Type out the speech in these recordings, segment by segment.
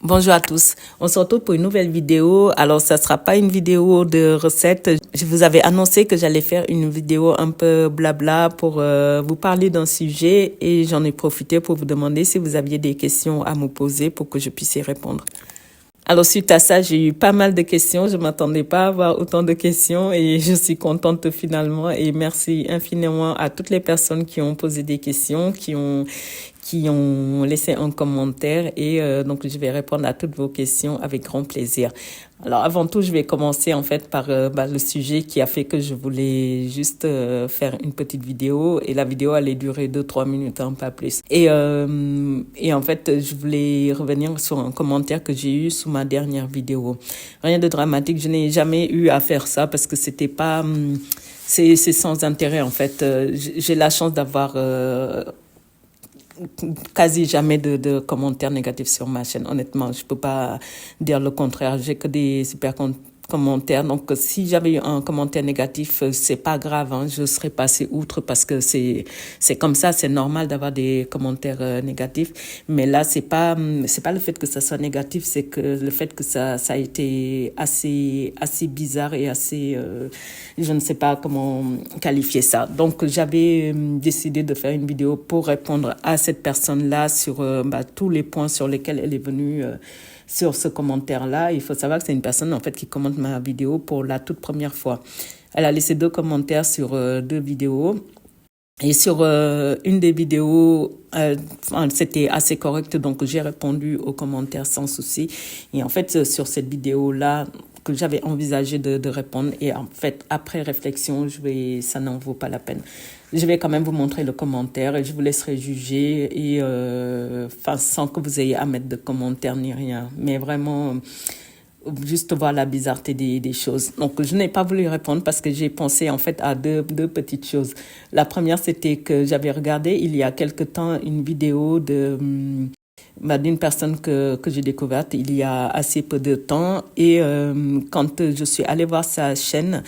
Bonjour à tous. On se retrouve pour une nouvelle vidéo. Alors, ça sera pas une vidéo de recettes. Je vous avais annoncé que j'allais faire une vidéo un peu blabla pour vous parler d'un sujet et j'en ai profité pour vous demander si vous aviez des questions à me poser pour que je puisse y répondre. Alors, suite à ça, j'ai eu pas mal de questions. Je m'attendais pas à avoir autant de questions et je suis contente finalement. Et merci infiniment à toutes les personnes qui ont posé des questions, qui ont laissé un commentaire et donc je vais répondre à toutes vos questions avec grand plaisir. Alors avant tout, je vais commencer en fait par le sujet qui a fait que je voulais juste faire une petite vidéo et la vidéo allait durer 2-3 minutes, hein, pas plus. Et en fait, je voulais revenir sur un commentaire que j'ai eu sous ma dernière vidéo. Rien de dramatique, je n'ai jamais eu à faire ça parce que c'était pas c'est sans intérêt en fait. J'ai la chance d'avoir quasi jamais de commentaires négatifs sur ma chaîne. Honnêtement, je peux pas dire le contraire. J'ai que des super commentaires. Donc, si j'avais eu un commentaire négatif, c'est pas grave, hein. Je serais passée outre parce que c'est comme ça, c'est normal d'avoir des commentaires négatifs. Mais là, c'est pas le fait que ça soit négatif, c'est que le fait que ça a été assez bizarre et assez, je ne sais pas comment qualifier ça. Donc, j'avais décidé de faire une vidéo pour répondre à cette personne-là sur tous les points sur lesquels elle est venue sur ce commentaire-là. Il faut savoir que c'est une personne en fait qui commente ma vidéo pour la toute première fois. Elle a laissé 2 commentaires sur 2 vidéos. Et sur une des vidéos, c'était assez correct, donc j'ai répondu aux commentaires sans souci. Et en fait, sur cette vidéo-là, que j'avais envisagé de répondre, et en fait, après réflexion, ça n'en vaut pas la peine. Je vais quand même vous montrer le commentaire et je vous laisserai juger, et sans que vous ayez à mettre de commentaires ni rien. Mais vraiment juste voir la bizarreté des choses. Donc, je n'ai pas voulu répondre parce que j'ai pensé en fait à deux petites choses. La première, c'était que j'avais regardé il y a quelque temps une vidéo d'une personne que j'ai découverte il y a assez peu de temps. Et quand je suis allée voir sa chaîne,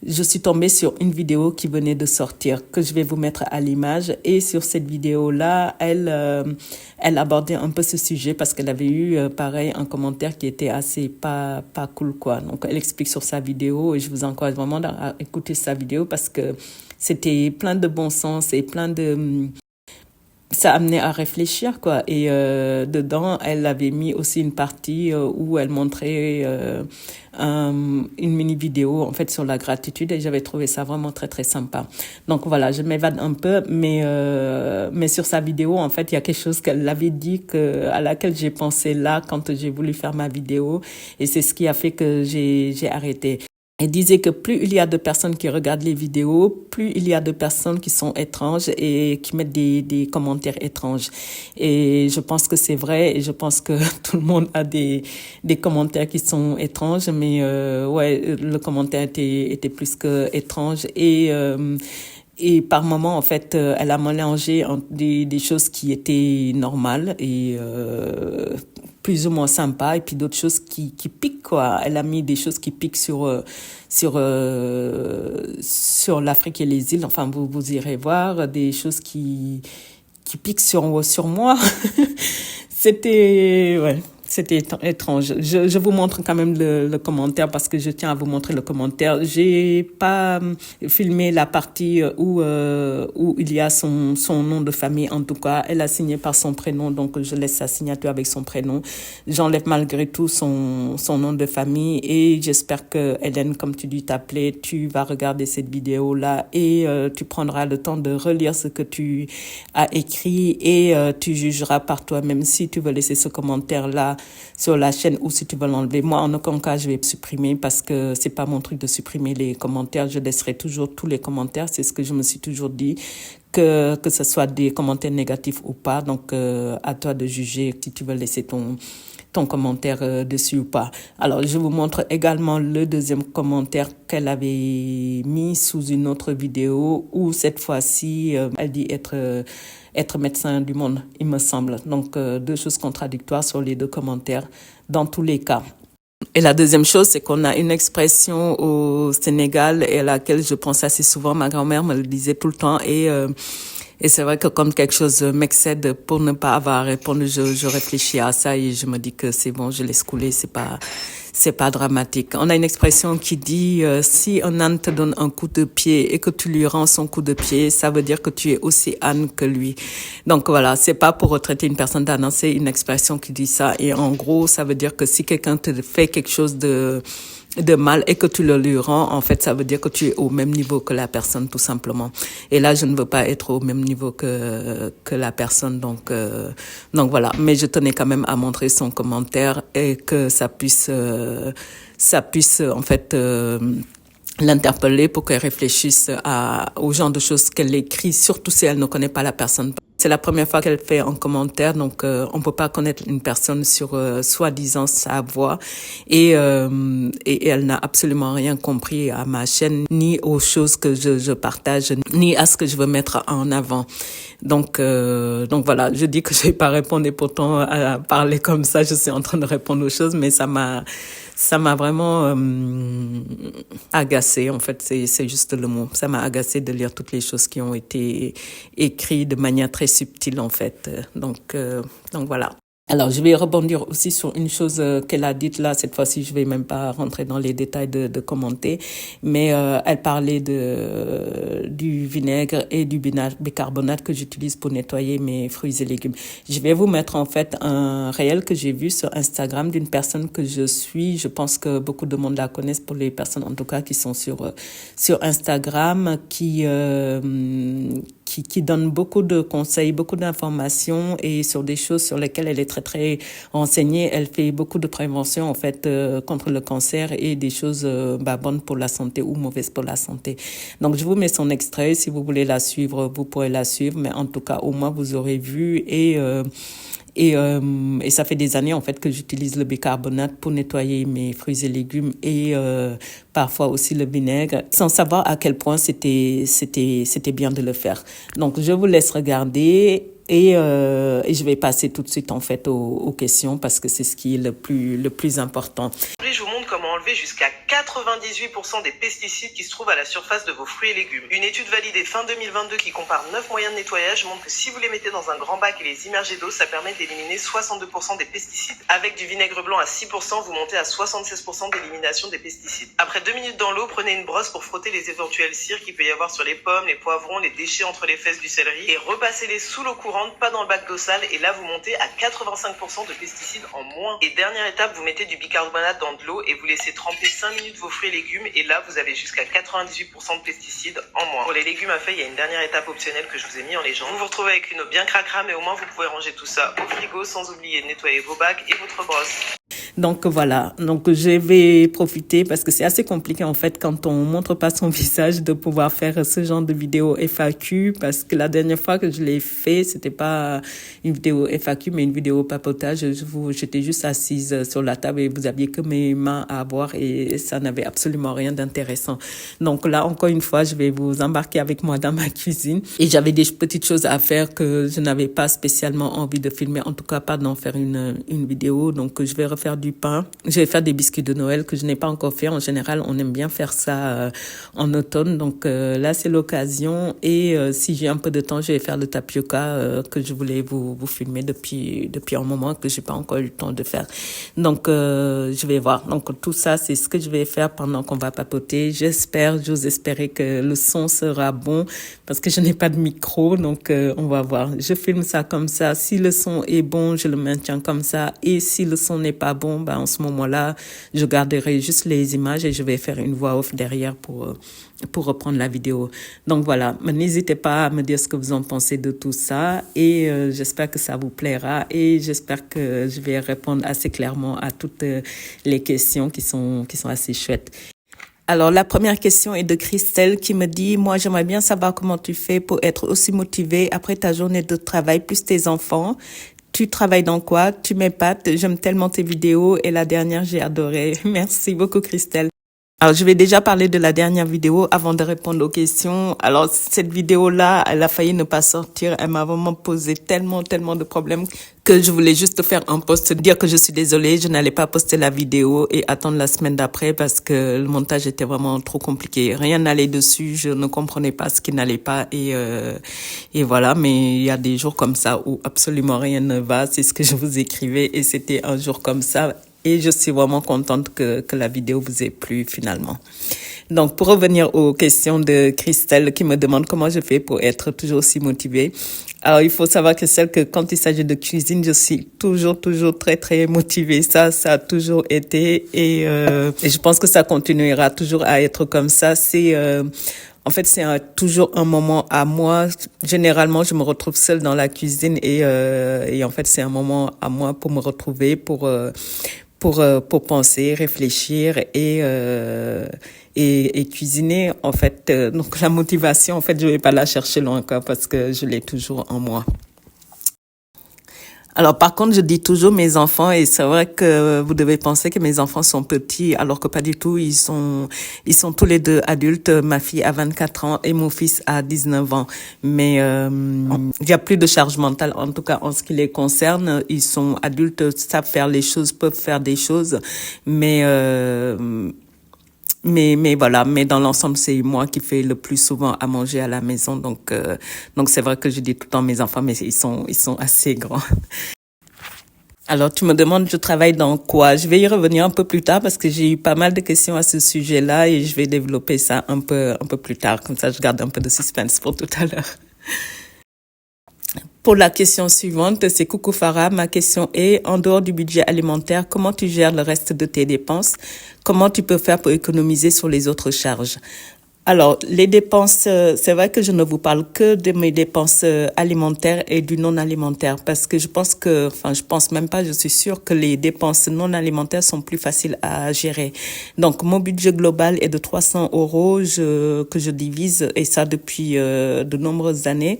je suis tombée sur une vidéo qui venait de sortir, que je vais vous mettre à l'image. Et sur cette vidéo-là, elle abordait un peu ce sujet parce qu'elle avait eu, pareil, un commentaire qui était assez pas cool, quoi. Donc, elle explique sur sa vidéo et je vous encourage vraiment à écouter sa vidéo parce que c'était plein de bon sens et ça amenait à réfléchir, quoi. Et dedans, elle avait mis aussi une partie où elle montrait une mini vidéo en fait sur la gratitude et j'avais trouvé ça vraiment très très sympa. Donc voilà, je m'évade un peu, mais sur sa vidéo en fait il y a quelque chose qu'elle avait dit à laquelle j'ai pensé là quand j'ai voulu faire ma vidéo et c'est ce qui a fait que j'ai arrêté. Elle disait que plus il y a de personnes qui regardent les vidéos, plus il y a de personnes qui sont étranges et qui mettent des commentaires étranges. Et je pense que c'est vrai et je pense que tout le monde a des commentaires qui sont étranges, mais ouais, le commentaire était plus que étrange et par moments, en fait, elle a mélangé des choses qui étaient normales et plus ou moins sympas, et puis d'autres choses qui piquent, quoi. Elle a mis des choses qui piquent sur l'Afrique et les îles. Enfin, vous irez voir des choses qui piquent sur moi. C'était étrange. Je vous montre quand même le commentaire parce que je tiens à vous montrer le commentaire. J'ai pas filmé la partie où il y a son nom de famille. En tout cas, elle a signé par son prénom, donc je laisse sa signature avec son prénom. J'enlève malgré tout son nom de famille et j'espère que Hélène, comme tu dis t'appeler, tu vas regarder cette vidéo-là et tu prendras le temps de relire ce que tu as écrit et tu jugeras par toi-même si tu veux laisser ce commentaire-là sur la chaîne ou si tu veux l'enlever. Moi, en aucun cas, je vais supprimer parce que c'est pas mon truc de supprimer les commentaires. Je laisserai toujours tous les commentaires. C'est ce que je me suis toujours dit, que ce soit des commentaires négatifs ou pas. Donc, à toi de juger si tu veux laisser ton commentaire dessus ou pas. Alors, je vous montre également le deuxième commentaire qu'elle avait mis sous une autre vidéo où cette fois-ci, elle dit être médecin du monde, il me semble. Donc, 2 choses contradictoires sur les 2 commentaires dans tous les cas. Et la deuxième chose, c'est qu'on a une expression au Sénégal et à laquelle je pense assez souvent. Ma grand-mère me le disait tout le temps et Et c'est vrai que quand quelque chose m'excède, pour ne pas avoir à répondre, je réfléchis à ça et je me dis que c'est bon, je laisse couler, c'est pas dramatique. On a une expression qui dit, si un âne te donne un coup de pied et que tu lui rends son coup de pied, ça veut dire que tu es aussi âne que lui. Donc voilà, c'est pas pour retraiter une personne d'âne, c'est une expression qui dit ça. Et en gros, ça veut dire que si quelqu'un te fait quelque chose de mal et que tu le lui rends, en fait, ça veut dire que tu es au même niveau que la personne, tout simplement. Et là, je ne veux pas être au même niveau que la personne, donc voilà. Mais je tenais quand même à montrer son commentaire et que ça puisse en fait, l'interpeller pour qu'elle réfléchisse au genre de choses qu'elle écrit, surtout si elle ne connaît pas la personne. C'est la première fois qu'elle fait un commentaire, donc on peut pas connaître une personne sur soi-disant sa voix et elle n'a absolument rien compris à ma chaîne, ni aux choses que je partage, ni à ce que je veux mettre en avant. Donc voilà, je dis que je vais pas répondre et pourtant à parler comme ça, je suis en train de répondre aux choses, mais ça m'a vraiment agacée, en fait, c'est juste le mot. Ça m'a agacée de lire toutes les choses qui ont été écrites de manière très subtile, en fait. Donc voilà. Alors, je vais rebondir aussi sur une chose qu'elle a dite là. Cette fois-ci, je vais même pas rentrer dans les détails de commenter, mais elle parlait du vinaigre et du bicarbonate que j'utilise pour nettoyer mes fruits et légumes. Je vais vous mettre en fait un réel que j'ai vu sur Instagram d'une personne que je suis. Je pense que beaucoup de monde la connaissent, pour les personnes en tout cas qui sont sur Instagram, qui donne beaucoup de conseils, beaucoup d'informations et sur des choses sur lesquelles elle est très très renseignée. Elle fait beaucoup de prévention en fait contre le cancer et des choses bonnes pour la santé ou mauvaises pour la santé. Donc je vous mets son extrait, si vous voulez la suivre, vous pourrez la suivre, mais en tout cas au moins vous aurez vu et ça fait des années en fait que j'utilise le bicarbonate pour nettoyer mes fruits et légumes et parfois aussi le vinaigre, sans savoir à quel point c'était bien de le faire. Donc je vous laisse regarder et je vais passer tout de suite en fait aux questions parce que c'est ce qui est le plus important. Je vous montre comment enlever jusqu'à 98% des pesticides qui se trouvent à la surface de vos fruits et légumes. Une étude validée fin 2022 qui compare 9 moyens de nettoyage montre que si vous les mettez dans un grand bac et les immergez d'eau, ça permet d'éliminer 62% des pesticides. Avec du vinaigre blanc à 6%, vous montez à 76% d'élimination des pesticides. Après 2 minutes dans l'eau, prenez une brosse pour frotter les éventuelles cires qu'il peut y avoir sur les pommes, les poivrons, les déchets entre les fesses du céleri et repassez-les sous l'eau courante, pas dans le bac d'eau sale, et là vous montez à 85% de pesticides en moins. Et dernière étape, vous mettez du bicarbonate dans de l'eau et vous laissez tremper 5 minutes vos fruits et légumes et là vous avez jusqu'à 98% de pesticides en moins. Pour les légumes à feuilles, il y a une dernière étape optionnelle que je vous ai mis en légende. Vous vous retrouvez avec une eau bien cracra, mais au moins vous pouvez ranger tout ça au frigo sans oublier de nettoyer vos bacs et votre brosse. Donc voilà, donc je vais profiter parce que c'est assez compliqué en fait quand on montre pas son visage de pouvoir faire ce genre de vidéo FAQ, parce que la dernière fois que je l'ai fait, c'était pas une vidéo FAQ mais une vidéo papotage. J'étais juste assise sur la table et vous aviez que mes mains à voir et ça n'avait absolument rien d'intéressant. Donc là encore une fois, je vais vous embarquer avec moi dans ma cuisine et j'avais des petites choses à faire que je n'avais pas spécialement envie de filmer, en tout cas pas d'en faire une vidéo. Donc je vais refaire du pain. Je vais faire des biscuits de Noël que je n'ai pas encore fait. En général, on aime bien faire ça en automne. Donc là, c'est l'occasion. Et si j'ai un peu de temps, je vais faire le tapioca que je voulais vous filmer depuis un moment que j'ai pas encore eu le temps de faire. Donc je vais voir. Donc tout ça, c'est ce que je vais faire pendant qu'on va papoter. J'ose espérer que le son sera bon parce que je n'ai pas de micro. Donc on va voir. Je filme ça comme ça. Si le son est bon, je le maintiens comme ça. Et si le son n'est pas bon, en ce moment-là, je garderai juste les images et je vais faire une voix off derrière pour reprendre la vidéo. Donc voilà, n'hésitez pas à me dire ce que vous en pensez de tout ça et j'espère que ça vous plaira et j'espère que je vais répondre assez clairement à toutes les questions qui sont assez chouettes. Alors, la première question est de Christelle qui me dit « Moi, j'aimerais bien savoir comment tu fais pour être aussi motivée après ta journée de travail plus tes enfants. Tu travailles dans quoi? Tu m'épates. J'aime tellement tes vidéos et la dernière, j'ai adoré. » Merci beaucoup, Christelle. Alors, je vais déjà parler de la dernière vidéo avant de répondre aux questions. Alors, cette vidéo-là, elle a failli ne pas sortir. Elle m'a vraiment posé tellement de problèmes que je voulais juste faire un post, dire que je suis désolée, je n'allais pas poster la vidéo et attendre la semaine d'après parce que le montage était vraiment trop compliqué. Rien n'allait dessus, je ne comprenais pas ce qui n'allait pas et voilà. Mais il y a des jours comme ça où absolument rien ne va. C'est ce que je vous écrivais et c'était un jour comme ça. Et je suis vraiment contente que la vidéo vous ait plu finalement. Donc, pour revenir aux questions de Christelle qui me demande comment je fais pour être toujours aussi motivée. Alors, il faut savoir que quand il s'agit de cuisine, je suis toujours très motivée. Ça a toujours été et je pense que ça continuera toujours à être comme ça. En fait, c'est toujours un moment à moi. Généralement, je me retrouve seule dans la cuisine et en fait, c'est un moment à moi pour me retrouver, pour penser, réfléchir et cuisiner. En fait, donc la motivation, en fait, je vais pas la chercher loin encore parce que je l'ai toujours en moi. Alors, par contre, je dis toujours mes enfants et c'est vrai que vous devez penser que mes enfants sont petits alors que pas du tout. Ils sont tous les deux adultes. Ma fille a 24 ans et mon fils a 19 ans. Mais, il y a plus de charge mentale. En tout cas, en ce qui les concerne, ils sont adultes, savent faire les choses, peuvent faire des choses. Mais voilà, mais dans l'ensemble, c'est moi qui fais le plus souvent à manger à la maison. Donc c'est vrai que je dis tout le temps mes enfants, mais ils sont assez grands. Alors, tu me demandes, je travaille dans quoi? Je vais y revenir un peu plus tard parce que j'ai eu pas mal de questions à ce sujet-là et je vais développer ça un peu plus tard. Comme ça, je garde un peu de suspense pour tout à l'heure. Pour la question suivante, c'est coucou Farah. Ma question est, en dehors du budget alimentaire, comment tu gères le reste de tes dépenses? Comment tu peux faire pour économiser sur les autres charges? Alors, les dépenses, c'est vrai que je ne vous parle que de mes dépenses alimentaires et du non alimentaire parce que je pense même pas, je suis sûre que les dépenses non alimentaires sont plus faciles à gérer. Donc, mon budget global est de 300 euros que je divise et ça depuis de nombreuses années.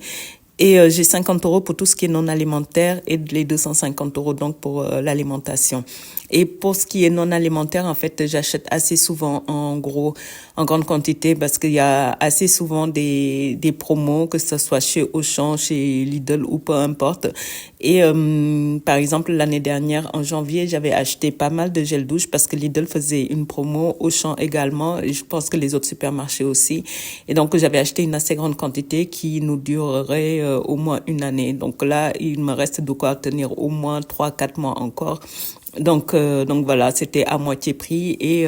Et j'ai 50 euros pour tout ce qui est non alimentaire et les 250 euros donc pour l'alimentation. Et pour ce qui est non alimentaire, en fait, j'achète assez souvent en grande quantité parce qu'il y a assez souvent des promos, que ce soit chez Auchan, chez Lidl ou peu importe. Et par exemple, l'année dernière, en janvier, j'avais acheté pas mal de gel douche parce que Lidl faisait une promo, Auchan également, et je pense que les autres supermarchés aussi. Et donc, j'avais acheté une assez grande quantité qui nous durerait au moins une année. Donc là, il me reste de quoi tenir au moins 3-4 mois encore. Donc voilà, c'était à moitié prix et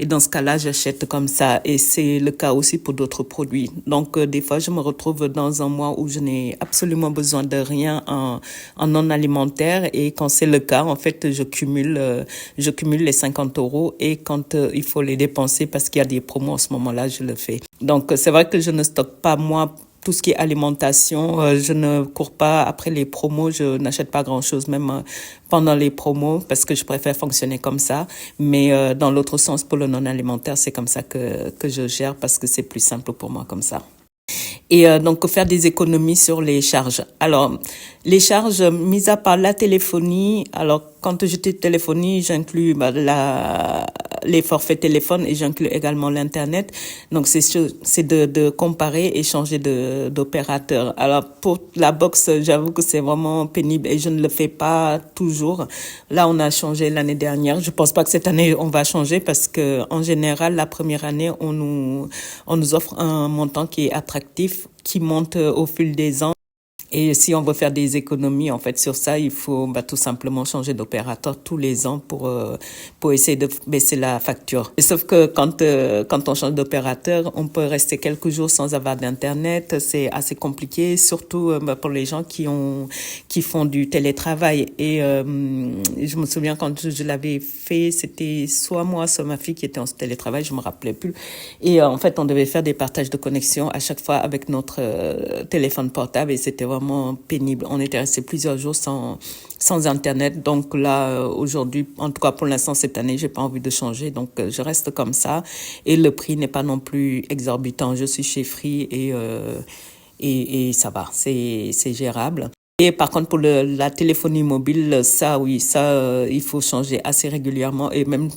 dans ce cas-là, j'achète comme ça et c'est le cas aussi pour d'autres produits. Donc des fois, je me retrouve dans un mois où je n'ai absolument besoin de rien en non alimentaire et quand c'est le cas, en fait, je cumule les 50 euros et quand il faut les dépenser parce qu'il y a des promos en ce moment-là, je le fais. Donc c'est vrai que je ne stocke pas moi tout ce qui est alimentation, je ne cours pas après les promos, je n'achète pas grand-chose même pendant les promos parce que je préfère fonctionner comme ça. Mais dans l'autre sens, pour le non-alimentaire, c'est comme ça que je gère parce que c'est plus simple pour moi comme ça. Et donc faire des économies sur les charges. Alors, les charges, mis à part la téléphonie, alors quand je dis téléphonie, j'inclus les forfaits téléphone et j'inclus également l'internet. Donc c'est de comparer et changer d'opérateur. Alors pour la box, j'avoue que c'est vraiment pénible et je ne le fais pas toujours. Là, on a changé l'année dernière. Je pense pas que cette année on va changer parce que en général, la première année, on nous offre un montant qui est attractif, qui monte au fil des ans. Et si on veut faire des économies, en fait, sur ça, il faut tout simplement changer d'opérateur tous les ans pour essayer de baisser la facture. Et sauf que quand on change d'opérateur, on peut rester quelques jours sans avoir d'internet. C'est assez compliqué, surtout pour les gens qui font du télétravail. Et je me souviens quand je l'avais fait, c'était soit moi, soit ma fille qui était en télétravail, je me rappelais plus. Et en fait, on devait faire des partages de connexion à chaque fois avec notre téléphone portable et c'était vraiment pénible. On était resté plusieurs jours sans internet. Donc là, aujourd'hui, en tout cas pour l'instant cette année, j'ai pas envie de changer. Donc je reste comme ça. Et le prix n'est pas non plus exorbitant. Je suis chez Free et ça va, c'est gérable. Et par contre, pour la téléphonie mobile, ça, oui, ça, il faut changer assez régulièrement et même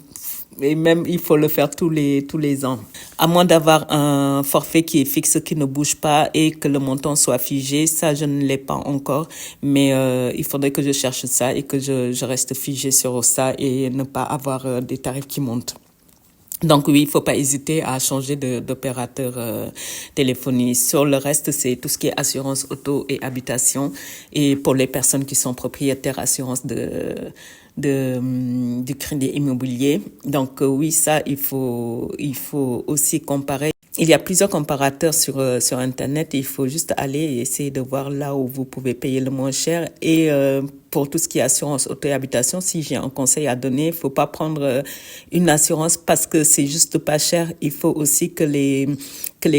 Et même, il faut le faire tous les ans. À moins d'avoir un forfait qui est fixe, qui ne bouge pas et que le montant soit figé. Ça, je ne l'ai pas encore. Mais il faudrait que je cherche ça et que je reste figé sur ça et ne pas avoir des tarifs qui montent. Donc oui, il faut pas hésiter à changer d'opérateur téléphonie. Sur le reste, c'est tout ce qui est assurance auto et habitation. Et pour les personnes qui sont propriétaires, assurance du crédit immobilier. Donc oui, ça, il faut aussi comparer. Il y a plusieurs comparateurs sur Internet. Il faut juste aller et essayer de voir là où vous pouvez payer le moins cher. Et pour tout ce qui est assurance auto et habitation, si j'ai un conseil à donner, il faut pas prendre une assurance parce que c'est juste pas cher. Il faut aussi que les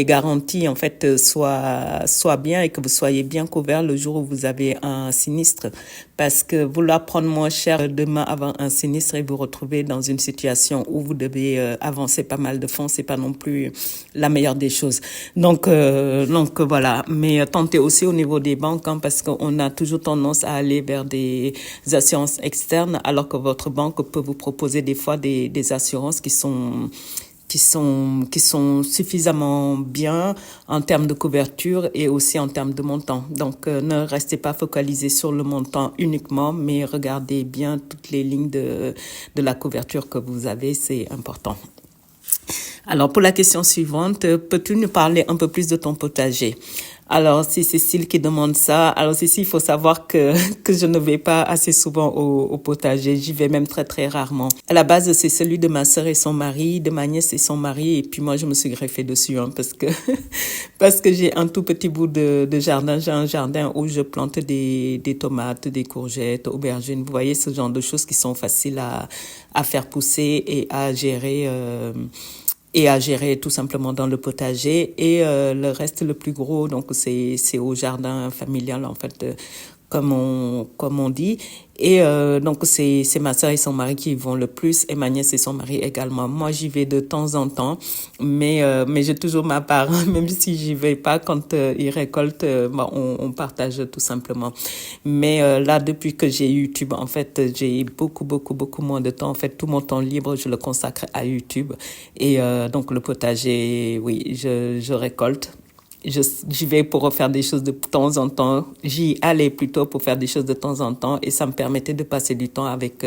garanties en fait soient bien et que vous soyez bien couvert le jour où vous avez un sinistre, parce que vouloir prendre moins cher demain avant un sinistre et vous retrouver dans une situation où vous devez avancer pas mal de fonds, c'est pas non plus la meilleure des choses. Donc voilà, mais tentez aussi au niveau des banques, hein, parce qu'on a toujours tendance à aller vers des assurances externes alors que votre banque peut vous proposer des fois des assurances qui sont suffisamment bien en termes de couverture et aussi en termes de montant. Donc, ne restez pas focalisé sur le montant uniquement, mais regardez bien toutes les lignes de la couverture que vous avez, c'est important. Alors, pour la question suivante, peux-tu nous parler un peu plus de ton potager? Alors, c'est Cécile qui demande ça. Alors, Cécile, il faut savoir que je ne vais pas assez souvent au potager. J'y vais même très, très rarement. À la base, c'est celui de ma sœur et son mari, de ma nièce et son mari. Et puis moi, je me suis greffée dessus, hein, parce que j'ai un tout petit bout de jardin. J'ai un jardin où je plante des tomates, des courgettes, aubergines. Vous voyez, ce genre de choses qui sont faciles à faire pousser et à gérer, tout simplement dans le potager. Et le reste, le plus gros, donc c'est au jardin familial en fait, comme on dit. Et donc c'est ma sœur et son mari qui y vont le plus, et ma nièce et son mari également. Moi, j'y vais de temps en temps, mais j'ai toujours ma part, même si j'y vais pas. Quand ils récoltent, on partage tout simplement. Mais là, depuis que j'ai YouTube, en fait, j'ai beaucoup moins de temps. En fait, tout mon temps libre, je le consacre à YouTube. Et donc le potager, oui, je récolte. J'y vais pour faire des choses de temps en temps. J'y allais plutôt pour faire des choses de temps en temps, et ça me permettait de passer du temps avec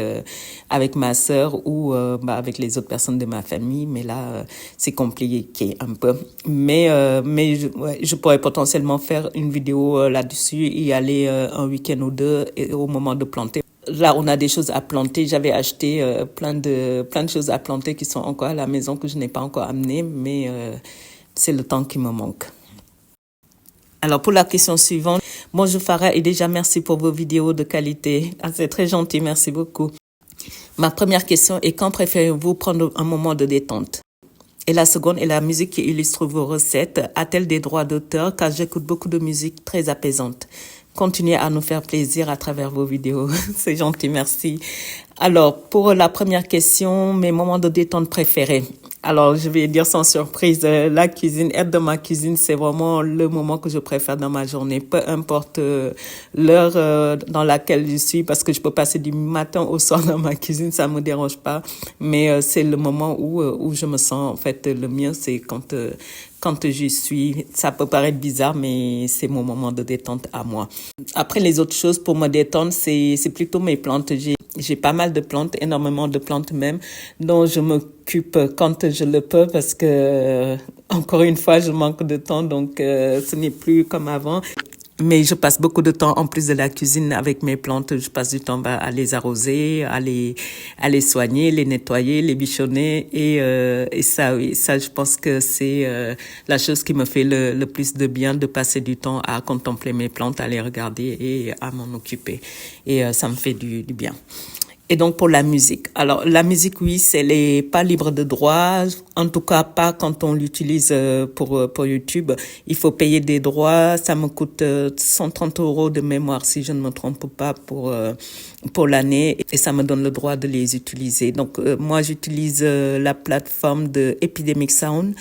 ma sœur ou avec les autres personnes de ma famille. Mais là, c'est compliqué un peu. Mais je pourrais potentiellement faire une vidéo là-dessus, y aller un week-end ou deux et au moment de planter. Là, on a des choses à planter. J'avais acheté plein de choses à planter qui sont encore à la maison que je n'ai pas encore amenées, mais c'est le temps qui me manque. Alors, pour la question suivante, bonjour Farah, et déjà merci pour vos vidéos de qualité. Ah, c'est très gentil, merci beaucoup. Ma première question est: quand préférez-vous prendre un moment de détente? Et la seconde est: la musique qui illustre vos recettes a-t-elle des droits d'auteur? Car j'écoute beaucoup de musique très apaisante. Continuez à nous faire plaisir à travers vos vidéos. C'est gentil, merci. Alors, pour la première question, mes moments de détente préférés. Alors, je vais dire sans surprise, la cuisine, être dans ma cuisine, c'est vraiment le moment que je préfère dans ma journée. Peu importe l'heure dans laquelle je suis, parce que je peux passer du matin au soir dans ma cuisine, ça me dérange pas. Mais c'est le moment où je me sens en fait le mieux, c'est quand j'y suis. Ça peut paraître bizarre, mais c'est mon moment de détente à moi. Après, les autres choses pour me détendre, c'est plutôt mes plantes. J'ai pas mal de plantes, énormément de plantes même, dont je m'occupe quand je le peux, parce que, encore une fois, je manque de temps, donc ce n'est plus comme avant. Mais je passe beaucoup de temps, en plus de la cuisine, avec mes plantes. Je passe du temps à les arroser, à les soigner, les nettoyer, les bichonner. Et ça, oui, ça, je pense que c'est la chose qui me fait le plus de bien, de passer du temps à contempler mes plantes, à les regarder et à m'en occuper. Et ça me fait du bien. Et donc pour la musique. Alors la musique, oui, elle n'est pas libre de droit, en tout cas pas quand on l'utilise pour YouTube. Il faut payer des droits, ça me coûte 130 € de mémoire si je ne me trompe pas pour l'année, et ça me donne le droit de les utiliser. Donc moi j'utilise la plateforme de Epidemic Sound.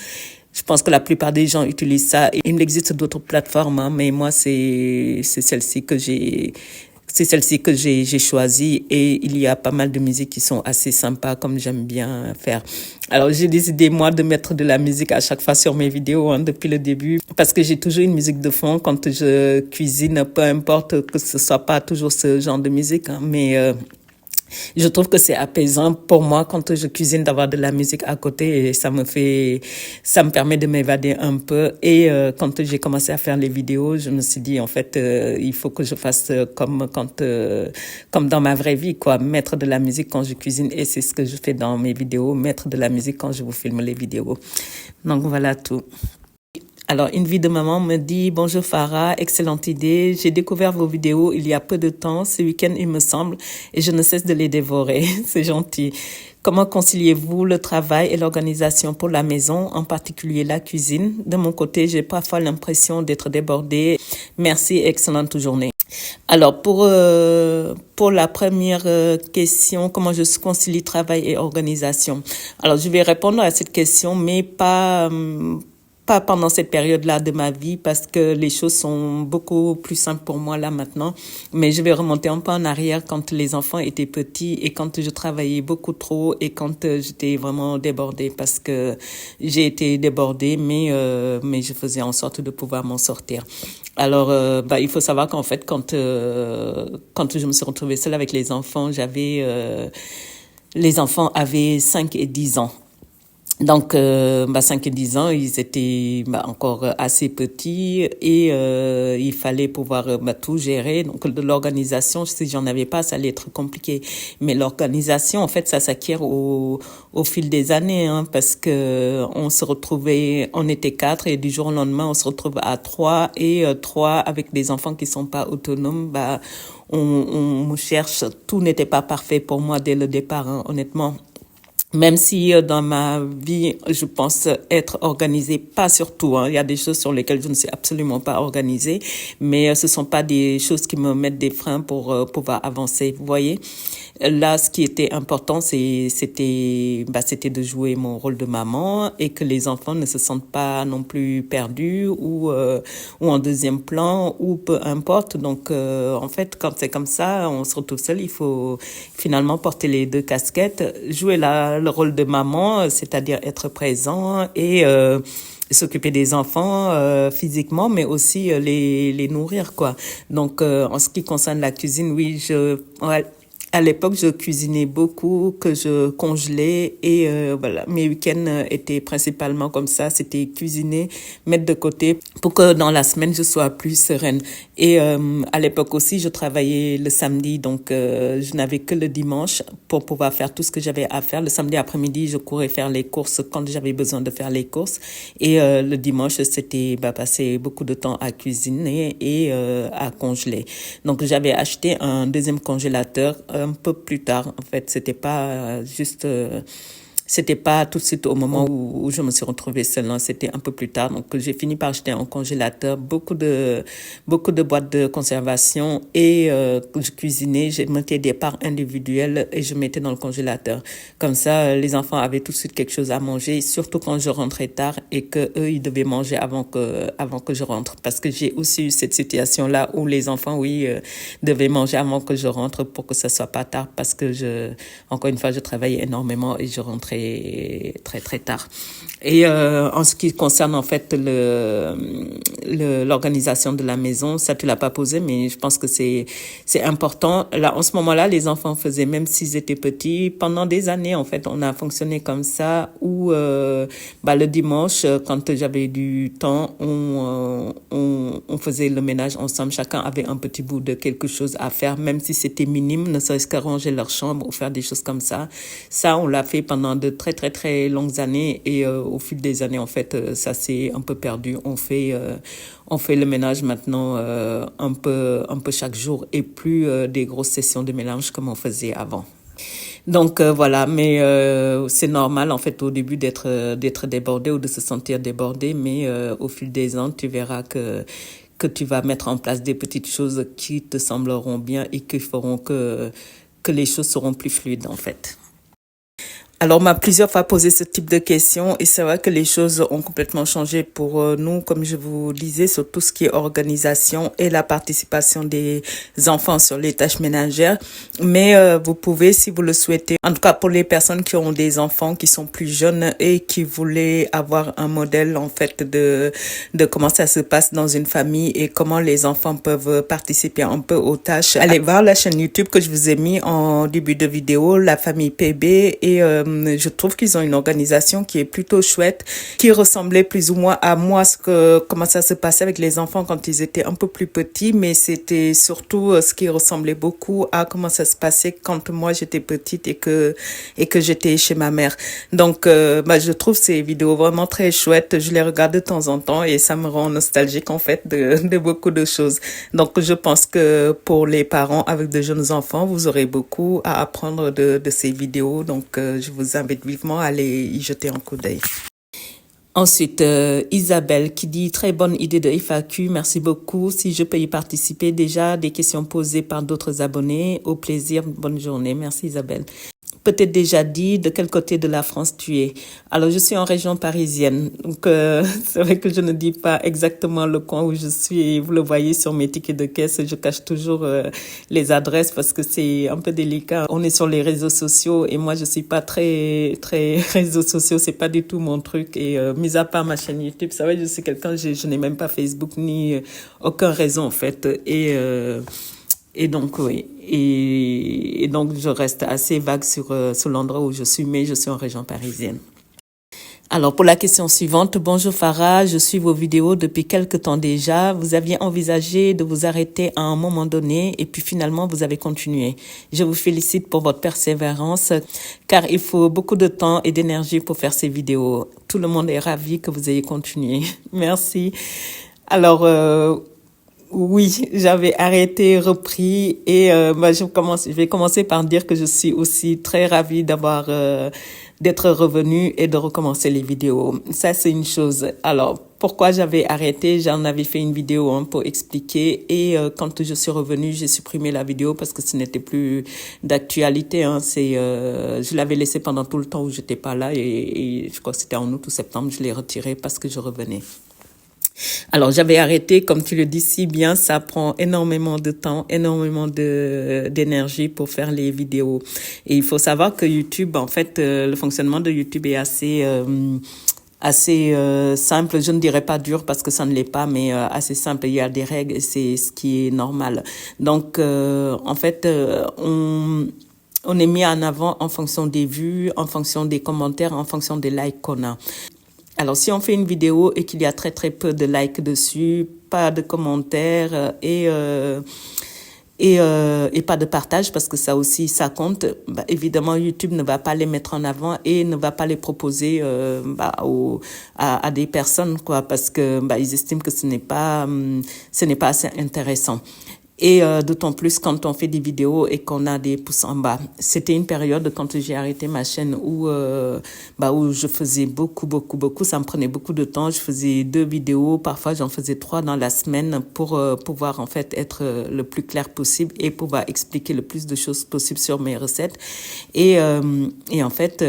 Je pense que la plupart des gens utilisent ça. Il existe d'autres plateformes, hein, mais moi c'est celle-ci que j'ai C'est celle-ci que j'ai choisie et il y a pas mal de musiques qui sont assez sympas comme j'aime bien faire. Alors j'ai décidé moi de mettre de la musique à chaque fois sur mes vidéos depuis le début parce que j'ai toujours une musique de fond quand je cuisine, peu importe que ce soit pas toujours ce genre de musique, mais je trouve que c'est apaisant pour moi quand je cuisine d'avoir de la musique à côté et ça me permet de m'évader un peu. Et quand j'ai commencé à faire les vidéos, je me suis dit en fait, il faut que je fasse comme dans ma vraie vie, quoi, mettre de la musique quand je cuisine et c'est ce que je fais dans mes vidéos, mettre de la musique quand je vous filme les vidéos. Donc voilà tout. Alors, une vie de maman me dit « Bonjour Farah, excellente idée. J'ai découvert vos vidéos il y a peu de temps, ce week-end il me semble, et je ne cesse de les dévorer. » C'est gentil. Comment conciliez-vous le travail et l'organisation pour la maison, en particulier la cuisine? De mon côté, j'ai parfois l'impression d'être débordée. Merci, excellente journée. Alors, pour la première question, comment je concilie travail et organisation? Alors, je vais répondre à cette question, mais pas pendant cette période-là de ma vie parce que les choses sont beaucoup plus simples pour moi là maintenant. Mais je vais remonter un peu en arrière quand les enfants étaient petits et quand je travaillais beaucoup trop et quand j'étais vraiment débordée parce que j'ai été débordée, mais je faisais en sorte de pouvoir m'en sortir. Alors, il faut savoir qu'en fait, quand je me suis retrouvée seule avec les enfants, les enfants avaient 5 et 10 ans. Donc, 5 et 10 ans, ils étaient encore assez petits et il fallait pouvoir tout gérer. Donc, de l'organisation, si j'en avais pas, ça allait être compliqué. Mais l'organisation, en fait, ça s'acquiert au fil des années, parce que on était 4 et du jour au lendemain, on se retrouve à 3 et 3 avec des enfants qui sont pas autonomes. On cherche. Tout n'était pas parfait pour moi dès le départ, honnêtement. Même si dans ma vie, je pense être organisée, pas sur tout. Il y a des choses sur lesquelles je ne suis absolument pas organisée, mais ce sont pas des choses qui me mettent des freins pour pouvoir avancer. Vous voyez, là, ce qui était important, c'était de jouer mon rôle de maman et que les enfants ne se sentent pas non plus perdus ou en deuxième plan ou peu importe. Donc, en fait, quand c'est comme ça, on se retrouve seul. Il faut finalement porter les deux casquettes, jouer le rôle de maman, c'est-à-dire être présent et s'occuper des enfants physiquement, mais aussi les nourrir, quoi. Donc, en ce qui concerne la cuisine, oui, à l'époque, je cuisinais beaucoup, que je congelais et voilà, mes week-ends étaient principalement comme ça, c'était cuisiner, mettre de côté pour que dans la semaine, je sois plus sereine. Et à l'époque aussi, je travaillais le samedi, donc je n'avais que le dimanche pour pouvoir faire tout ce que j'avais à faire. Le samedi après-midi, je courais faire les courses quand j'avais besoin de faire les courses. Et le dimanche, c'était passer beaucoup de temps à cuisiner et à congeler. Donc, j'avais acheté un deuxième congélateur un peu plus tard. En fait, c'était pas c'était pas tout de suite au moment où je me suis retrouvée seule, c'était un peu plus tard. Donc, j'ai fini par acheter un congélateur, beaucoup de boîtes de conservation et je cuisinais, je mettais des parts individuelles et je mettais dans le congélateur. Comme ça, les enfants avaient tout de suite quelque chose à manger, surtout quand je rentrais tard et que eux, ils devaient manger avant que je rentre. Parce que j'ai aussi eu cette situation-là où les enfants, oui, devaient manger avant que je rentre pour que ça soit pas tard parce que encore une fois, je travaillais énormément et je rentrais très très tard. Et en ce qui concerne en fait l'organisation de la maison, ça tu l'as pas posé, mais je pense que c'est important. Là, en ce moment-là, les enfants faisaient, même s'ils étaient petits, pendant des années en fait, on a fonctionné comme ça où le dimanche, quand j'avais du temps, on faisait le ménage ensemble. Chacun avait un petit bout de quelque chose à faire, même si c'était minime, ne serait-ce qu'à ranger leur chambre ou faire des choses comme ça. Ça, on l'a fait pendant de très très très longues années et au fil des années en fait ça s'est un peu perdu. On fait le ménage maintenant un peu chaque jour et plus des grosses sessions de ménage comme on faisait avant. Donc voilà, mais c'est normal en fait au début d'être débordé ou de se sentir débordé, mais au fil des ans tu verras que tu vas mettre en place des petites choses qui te sembleront bien et qui feront que les choses seront plus fluides en fait. Alors, on m'a plusieurs fois posé ce type de questions et c'est vrai que les choses ont complètement changé pour nous, comme je vous disais, sur tout ce qui est organisation et la participation des enfants sur les tâches ménagères. Mais vous pouvez, si vous le souhaitez, en tout cas pour les personnes qui ont des enfants qui sont plus jeunes et qui voulaient avoir un modèle en fait de comment ça se passe dans une famille et comment les enfants peuvent participer un peu aux tâches, allez voir la chaîne YouTube que je vous ai mis en début de vidéo, la famille PB, et je trouve qu'ils ont une organisation qui est plutôt chouette, qui ressemblait plus ou moins à moi, comment ça se passait avec les enfants quand ils étaient un peu plus petits, mais c'était surtout ce qui ressemblait beaucoup à comment ça se passait quand moi j'étais petite et que j'étais chez ma mère. Donc, je trouve ces vidéos vraiment très chouettes. Je les regarde de temps en temps et ça me rend nostalgique en fait de beaucoup de choses. Donc, je pense que pour les parents avec de jeunes enfants, vous aurez beaucoup à apprendre de ces vidéos. Donc, je vous invite vivement à aller y jeter un coup d'œil. Ensuite, Isabelle qui dit « Très bonne idée de FAQ, merci beaucoup. Si je peux y participer, déjà des questions posées par d'autres abonnés. Au plaisir, bonne journée. » Merci Isabelle. Peut-être déjà dit de quel côté de la France tu es. Alors, je suis en région parisienne. Donc, c'est vrai que je ne dis pas exactement le coin où je suis. Et vous le voyez sur mes tickets de caisse, je cache toujours les adresses parce que c'est un peu délicat. On est sur les réseaux sociaux et moi, je suis pas très réseaux sociaux. C'est pas du tout mon truc. Et mis à part ma chaîne YouTube, c'est vrai, je suis quelqu'un, je n'ai même pas Facebook ni aucun réseau en fait. Et donc, oui. Et donc, je reste assez vague sur l'endroit où je suis, mais je suis en région parisienne. Alors, pour la question suivante, bonjour Farah, je suis vos vidéos depuis quelque temps déjà. Vous aviez envisagé de vous arrêter à un moment donné et puis finalement, vous avez continué. Je vous félicite pour votre persévérance car il faut beaucoup de temps et d'énergie pour faire ces vidéos. Tout le monde est ravi que vous ayez continué. Merci. Alors, oui, j'avais arrêté, repris et je vais commencer par dire que je suis aussi très ravie d'être revenue et de recommencer les vidéos. Ça, c'est une chose. Alors, pourquoi j'avais arrêté? J'en avais fait une vidéo pour expliquer et quand je suis revenue, j'ai supprimé la vidéo parce que ce n'était plus d'actualité. Je l'avais laissé pendant tout le temps où j'étais pas là et je crois que c'était en août ou septembre, je l'ai retiré parce que je revenais. Alors, j'avais arrêté, comme tu le dis si bien, ça prend énormément de temps, énormément d'énergie pour faire les vidéos. Et il faut savoir que YouTube, en fait, le fonctionnement de YouTube est assez simple. Je ne dirais pas dur parce que ça ne l'est pas, mais assez simple. Il y a des règles et c'est ce qui est normal. Donc, en fait, on est mis en avant en fonction des vues, en fonction des commentaires, en fonction des likes qu'on a. Alors, si on fait une vidéo et qu'il y a très très peu de likes dessus, pas de commentaires et pas de partage, parce que ça aussi, ça compte, évidemment, YouTube ne va pas les mettre en avant et ne va pas les proposer à des personnes, quoi, parce que ils estiment que ce n'est pas assez intéressant. Et d'autant plus quand on fait des vidéos et qu'on a des pouces en bas. C'était une période quand j'ai arrêté ma chaîne où je faisais beaucoup. Ça me prenait beaucoup de temps. Je faisais 2 vidéos, parfois j'en faisais 3 dans la semaine pour pouvoir en fait être le plus clair possible et pouvoir expliquer le plus de choses possible sur mes recettes. Et en fait,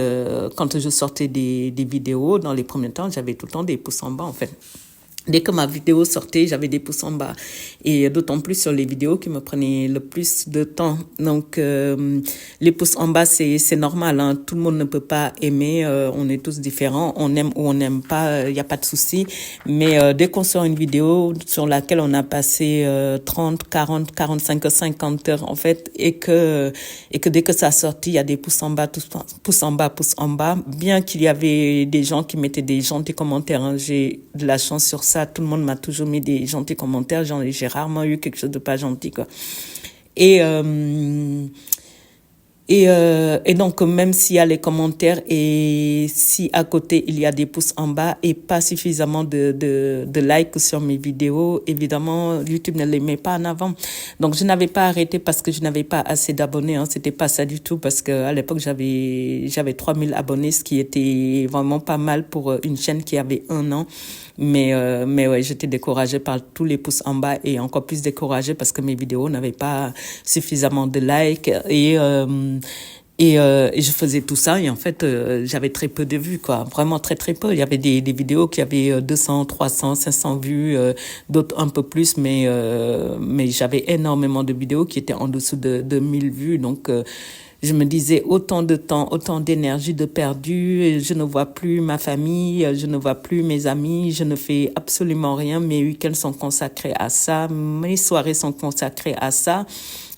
quand je sortais des vidéos, dans les premiers temps, j'avais tout le temps des pouces en bas en fait. Dès que ma vidéo sortait, j'avais des pouces en bas. Et d'autant plus sur les vidéos qui me prenaient le plus de temps. Donc, les pouces en bas, c'est normal. Hein. Tout le monde ne peut pas aimer. On est tous différents. On aime ou on n'aime pas. Il n'y a pas de souci. Mais dès qu'on sort une vidéo sur laquelle on a passé 30, 40, 45, 50 heures, en fait, et que dès que ça a sorti, il y a des pouces en bas, pouces en bas. Bien qu'il y avait des gens qui mettaient des gentils commentaires. Hein. J'ai de la chance sur ça. Tout le monde m'a toujours mis des gentils commentaires. J'ai rarement eu quelque chose de pas gentil, quoi. Et donc, même s'il y a les commentaires et si à côté, il y a des pouces en bas et pas suffisamment de likes sur mes vidéos, évidemment, YouTube ne les met pas en avant. Donc, je n'avais pas arrêté parce que je n'avais pas assez d'abonnés. Hein. C'était pas ça du tout parce qu'à l'époque, j'avais 3000 abonnés, ce qui était vraiment pas mal pour une chaîne qui avait 1 an. Mais ouais, j'étais découragée par tous les pouces en bas et encore plus découragée parce que mes vidéos n'avaient pas suffisamment de likes Et je faisais tout ça et en fait, j'avais très peu de vues, quoi. Vraiment très, très peu. Il y avait des vidéos qui avaient 200, 300, 500 vues, d'autres un peu plus, mais j'avais énormément de vidéos qui étaient en dessous de 1000 vues. Donc, je me disais autant de temps, autant d'énergie de perdu, je ne vois plus ma famille, je ne vois plus mes amis, je ne fais absolument rien. Mes week-ends sont consacrés à ça, mes soirées sont consacrées à ça.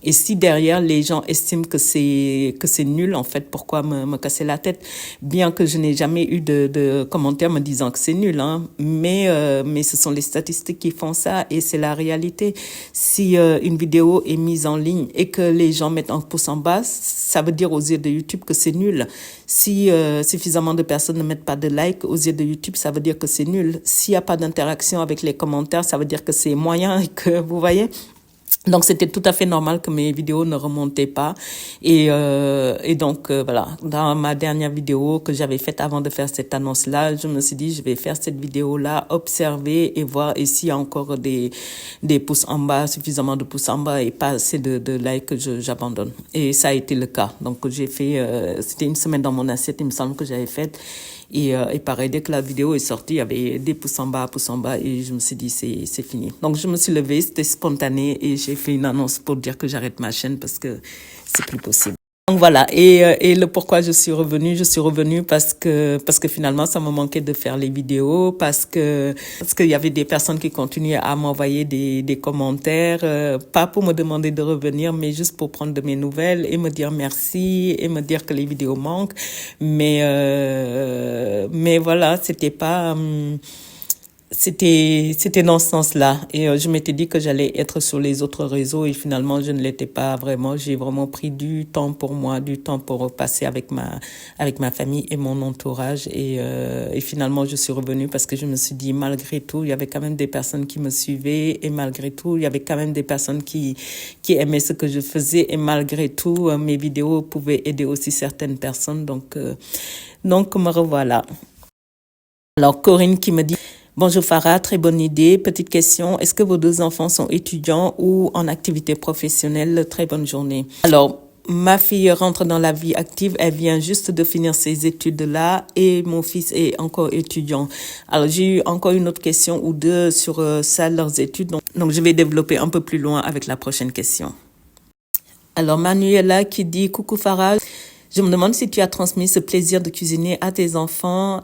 Et si derrière les gens estiment que c'est nul, en fait, pourquoi me casser la tête? Bien que je n'ai jamais eu de commentaires me disant que c'est nul, hein. Mais ce sont les statistiques qui font ça et c'est la réalité. Si une vidéo est mise en ligne et que les gens mettent un pouce en bas, ça veut dire aux yeux de YouTube que c'est nul. Si suffisamment de personnes ne mettent pas de like aux yeux de YouTube, ça veut dire que c'est nul. S'il n'y a pas d'interaction avec les commentaires, ça veut dire que c'est moyen et que, vous voyez. Donc c'était tout à fait normal que mes vidéos ne remontaient pas et donc voilà, dans ma dernière vidéo que j'avais faite avant de faire cette annonce là, je me suis dit je vais faire cette vidéo là, observer et voir et s'il y a encore des pouces en bas, suffisamment de pouces en bas et pas assez de likes, j'abandonne. Et ça a été le cas. Donc j'ai fait c'était une semaine dans mon assiette, il me semble que j'avais fait. Et pareil, dès que la vidéo est sortie, il y avait des pouces en bas, et je me suis dit, c'est fini. Donc, je me suis levée, c'était spontané, et j'ai fait une annonce pour dire que j'arrête ma chaîne parce que c'est plus possible. Donc voilà, et le pourquoi je suis revenue parce que finalement ça me manquait de faire les vidéos, parce qu'il y avait des personnes qui continuaient à m'envoyer des commentaires, pas pour me demander de revenir, mais juste pour prendre de mes nouvelles et me dire merci et me dire que les vidéos manquent, mais voilà, c'était dans ce sens-là. Et je m'étais dit que j'allais être sur les autres réseaux et finalement, je ne l'étais pas vraiment. J'ai vraiment pris du temps pour moi, du temps pour passer avec ma famille et mon entourage. Et finalement, je suis revenue parce que je me suis dit, malgré tout, il y avait quand même des personnes qui me suivaient et malgré tout, il y avait quand même des personnes qui aimaient ce que je faisais et malgré tout, mes vidéos pouvaient aider aussi certaines personnes. Donc me revoilà. Alors, Corinne qui me dit, bonjour Farah, très bonne idée. Petite question, est-ce que vos 2 enfants sont étudiants ou en activité professionnelle? Très bonne journée. Alors, ma fille rentre dans la vie active, elle vient juste de finir ses études-là et mon fils est encore étudiant. Alors, j'ai eu encore une autre question ou deux sur ça, leurs études. Donc, je vais développer un peu plus loin avec la prochaine question. Alors, Manuela qui dit, coucou Farah, je me demande si tu as transmis ce plaisir de cuisiner à tes enfants.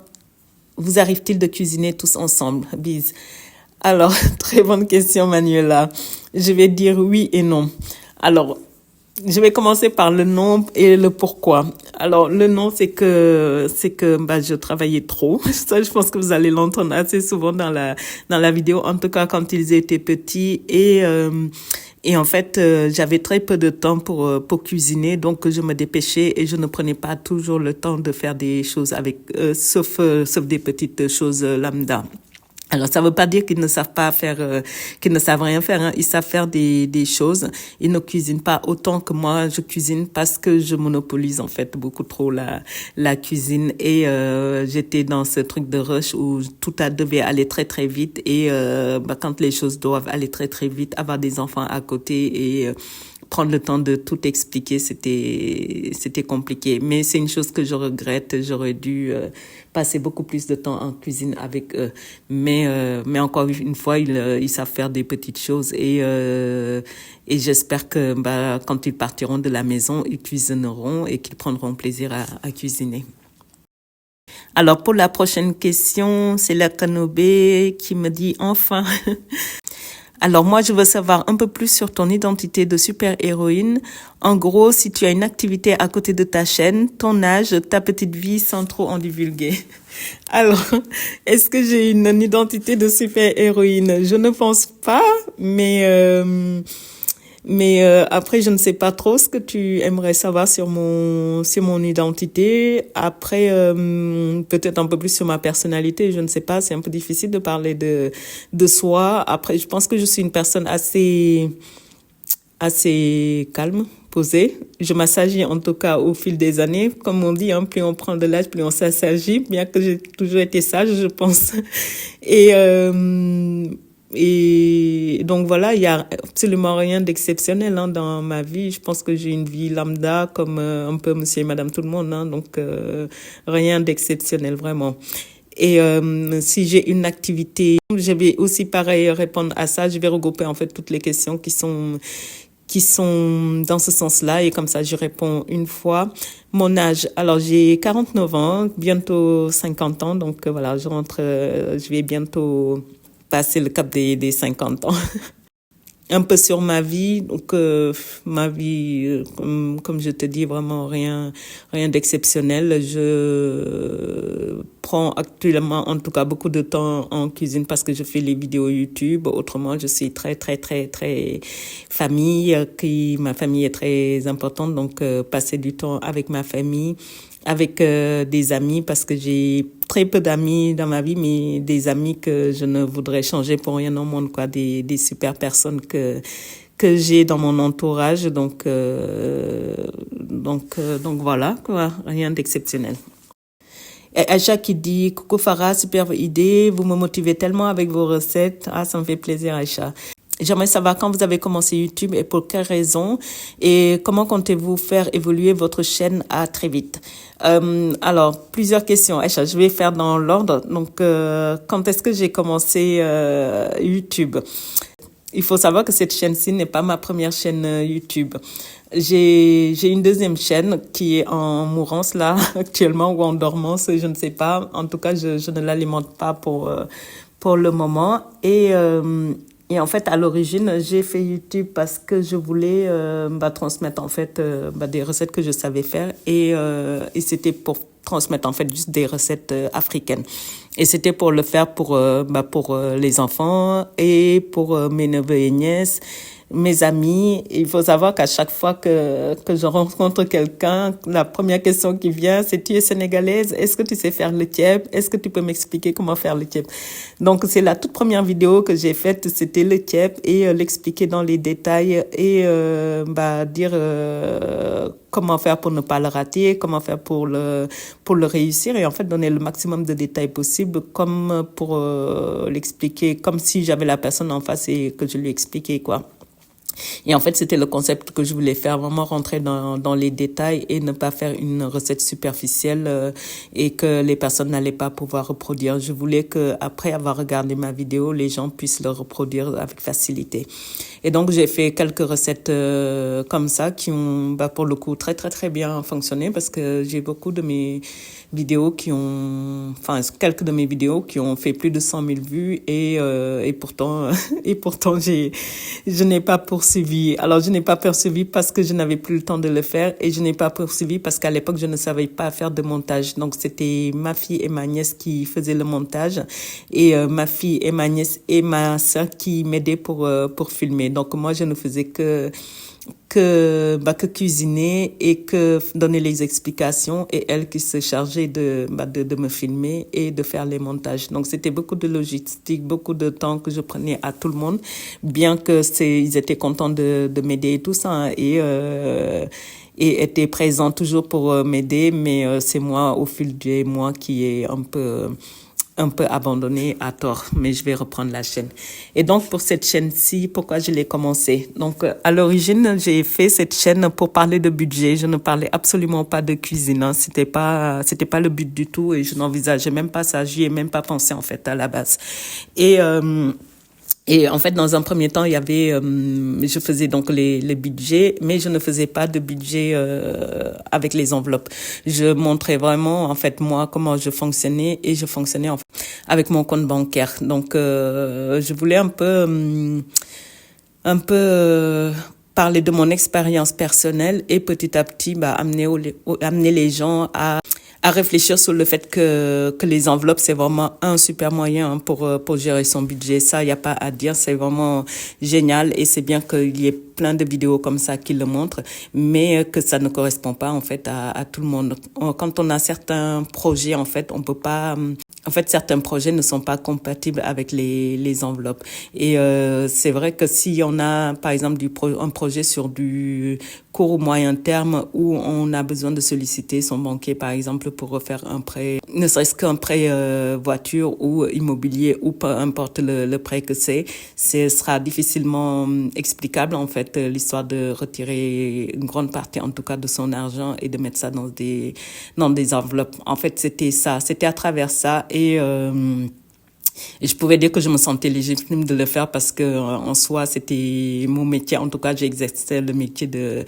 Vous arrive-t-il de cuisiner tous ensemble? Bise. Alors, très bonne question, Manuela. Je vais dire oui et non. Alors, je vais commencer par le non et le pourquoi. Alors, le non, c'est que je travaillais trop. Ça, je pense que vous allez l'entendre assez souvent dans la vidéo, en tout cas quand ils étaient petits et en fait, j'avais très peu de temps pour cuisiner, donc je me dépêchais et je ne prenais pas toujours le temps de faire des choses sauf des petites choses lambda. Alors, ça veut pas dire qu'ils ne savent pas faire, qu'ils ne savent rien faire, hein. Ils savent faire des choses. Ils ne cuisinent pas autant que moi je cuisine parce que je monopolise, en fait, beaucoup trop la cuisine et, j'étais dans ce truc de rush où tout devait aller très, très vite et, quand les choses doivent aller très, très vite, avoir des enfants à côté et, prendre le temps de tout expliquer, c'était compliqué. Mais c'est une chose que je regrette. J'aurais dû passer beaucoup plus de temps en cuisine avec eux. Mais encore une fois, ils savent faire des petites choses et j'espère que quand ils partiront de la maison, ils cuisineront et qu'ils prendront plaisir à cuisiner. Alors pour la prochaine question, c'est la Kanobé qui me dit enfin. Alors moi, je veux savoir un peu plus sur ton identité de super-héroïne. En gros, si tu as une activité à côté de ta chaîne, ton âge, ta petite vie, sans trop en divulguer. Alors, est-ce que j'ai une identité de super-héroïne? Je ne pense pas, mais après, je ne sais pas trop ce que tu aimerais savoir sur mon identité. Après, peut-être un peu plus sur ma personnalité. Je ne sais pas, c'est un peu difficile de parler de soi. Après, je pense que je suis une personne assez calme, posée. Je m'assagis en tout cas au fil des années. Comme on dit, hein, plus on prend de l'âge, plus on s'assagit. Bien que j'ai toujours été sage, je pense. Et Et donc voilà, il y a absolument rien d'exceptionnel hein, dans ma vie. Je pense que j'ai une vie lambda comme un peu monsieur et madame tout le monde. Hein, donc rien d'exceptionnel vraiment. Et si j'ai une activité, je vais aussi pareil répondre à ça. Je vais regrouper en fait toutes les questions qui sont dans ce sens-là et comme ça je réponds une fois. Mon âge, alors j'ai 49 ans, bientôt 50 ans, donc voilà, je vais bientôt passer le cap des 50 ans. Un peu sur ma vie, donc ma vie, comme je te dis, vraiment rien d'exceptionnel. Je prends actuellement, en tout cas, beaucoup de temps en cuisine parce que je fais les vidéos YouTube. Autrement, je suis très famille. Ma famille est très importante, donc passer du temps avec ma famille, avec des amis parce que j'ai très peu d'amis dans ma vie, mais des amis que je ne voudrais changer pour rien au monde, quoi, des super personnes que j'ai dans mon entourage, donc voilà, quoi, rien d'exceptionnel. Et Aïcha qui dit coucou Farah, superbe idée, vous me motivez tellement avec vos recettes, ça me fait plaisir Aïcha. J'aimerais savoir quand vous avez commencé YouTube et pour quelles raisons et comment comptez-vous faire évoluer votre chaîne à très vite. Alors, plusieurs questions. Aïcha, je vais faire dans l'ordre. Donc, quand est-ce que j'ai commencé YouTube? Il faut savoir que cette chaîne-ci n'est pas ma première chaîne YouTube. J'ai une deuxième chaîne qui est en mourance là actuellement ou en dormance, je ne sais pas. En tout cas, je ne l'alimente pas pour le moment et en fait, à l'origine, j'ai fait YouTube parce que je voulais transmettre en fait des recettes que je savais faire et c'était pour transmettre en fait juste des recettes africaines. Et c'était pour le faire pour les enfants et pour mes neveux et nièces, mes amis. Il faut savoir qu'à chaque fois que je rencontre quelqu'un, la première question qui vient, c'est: tu es sénégalaise? Est-ce que tu sais faire le thiep? Est-ce que tu peux m'expliquer comment faire le thiep? Donc, c'est la toute première vidéo que j'ai faite, c'était le thiep et l'expliquer dans les détails et dire comment faire pour ne pas le rater, comment faire pour le réussir et en fait donner le maximum de détails possible comme pour l'expliquer, comme si j'avais la personne en face et que je lui expliquais quoi. Et en fait, c'était le concept que je voulais faire, vraiment rentrer dans les détails et ne pas faire une recette superficielle et que les personnes n'allaient pas pouvoir reproduire. Je voulais que après avoir regardé ma vidéo, les gens puissent le reproduire avec facilité. Et donc, j'ai fait quelques recettes comme ça qui ont, pour le coup, très bien fonctionné parce que j'ai beaucoup de mes vidéos quelques de mes vidéos qui ont fait plus de 100 000 vues et pourtant je n'ai pas poursuivi. Alors, je n'ai pas poursuivi parce que je n'avais plus le temps de le faire et je n'ai pas poursuivi parce qu'à l'époque, je ne savais pas faire de montage. Donc, c'était ma fille et ma nièce qui faisaient le montage et ma fille et ma nièce et ma sœur qui m'aidaient pour filmer. Donc, moi, je ne faisais que cuisiner et que donner les explications et elle qui se chargeait de me filmer et de faire les montages. Donc, c'était beaucoup de logistique, beaucoup de temps que je prenais à tout le monde, bien que ils étaient contents de m'aider et tout ça, hein, et étaient présents toujours pour m'aider, mais c'est moi, au fil des mois, qui est un peu abandonné à tort, mais je vais reprendre la chaîne. Et donc, pour cette chaîne-ci, pourquoi je l'ai commencée? Donc, à l'origine, j'ai fait cette chaîne pour parler de budget. Je ne parlais absolument pas de cuisine, hein. C'était pas le but du tout et je n'envisageais même pas ça. J'y ai même pas pensé, en fait, à la base. Et en fait, dans un premier temps, il y avait, je faisais donc les budgets, mais je ne faisais pas de budget avec les enveloppes. Je montrais vraiment, en fait, moi, comment je fonctionnais et je fonctionnais en fait, avec mon compte bancaire. Donc, je voulais un peu parler de mon expérience personnelle et petit à petit, amener les gens à réfléchir sur le fait que les enveloppes, c'est vraiment un super moyen pour gérer son budget. Ça, il n'y a pas à dire, c'est vraiment génial et c'est bien qu'il y ait plein de vidéos comme ça qui le montrent, mais que ça ne correspond pas en fait à tout le monde. Quand on a certains projets, en fait, on peut pas... En fait, certains projets ne sont pas compatibles avec les enveloppes. Et c'est vrai que si on a, par exemple, un projet sur du court ou moyen terme où on a besoin de solliciter son banquier, par exemple, pour refaire un prêt ne serait-ce qu'un prêt voiture ou immobilier ou peu importe le prêt que ce sera difficilement explicable en fait l'histoire de retirer une grande partie en tout cas de son argent et de mettre ça dans des enveloppes. En fait, c'était à travers ça et je pouvais dire que je me sentais légitime de le faire parce que en soi c'était mon métier. En tout cas, j'exerçais le métier de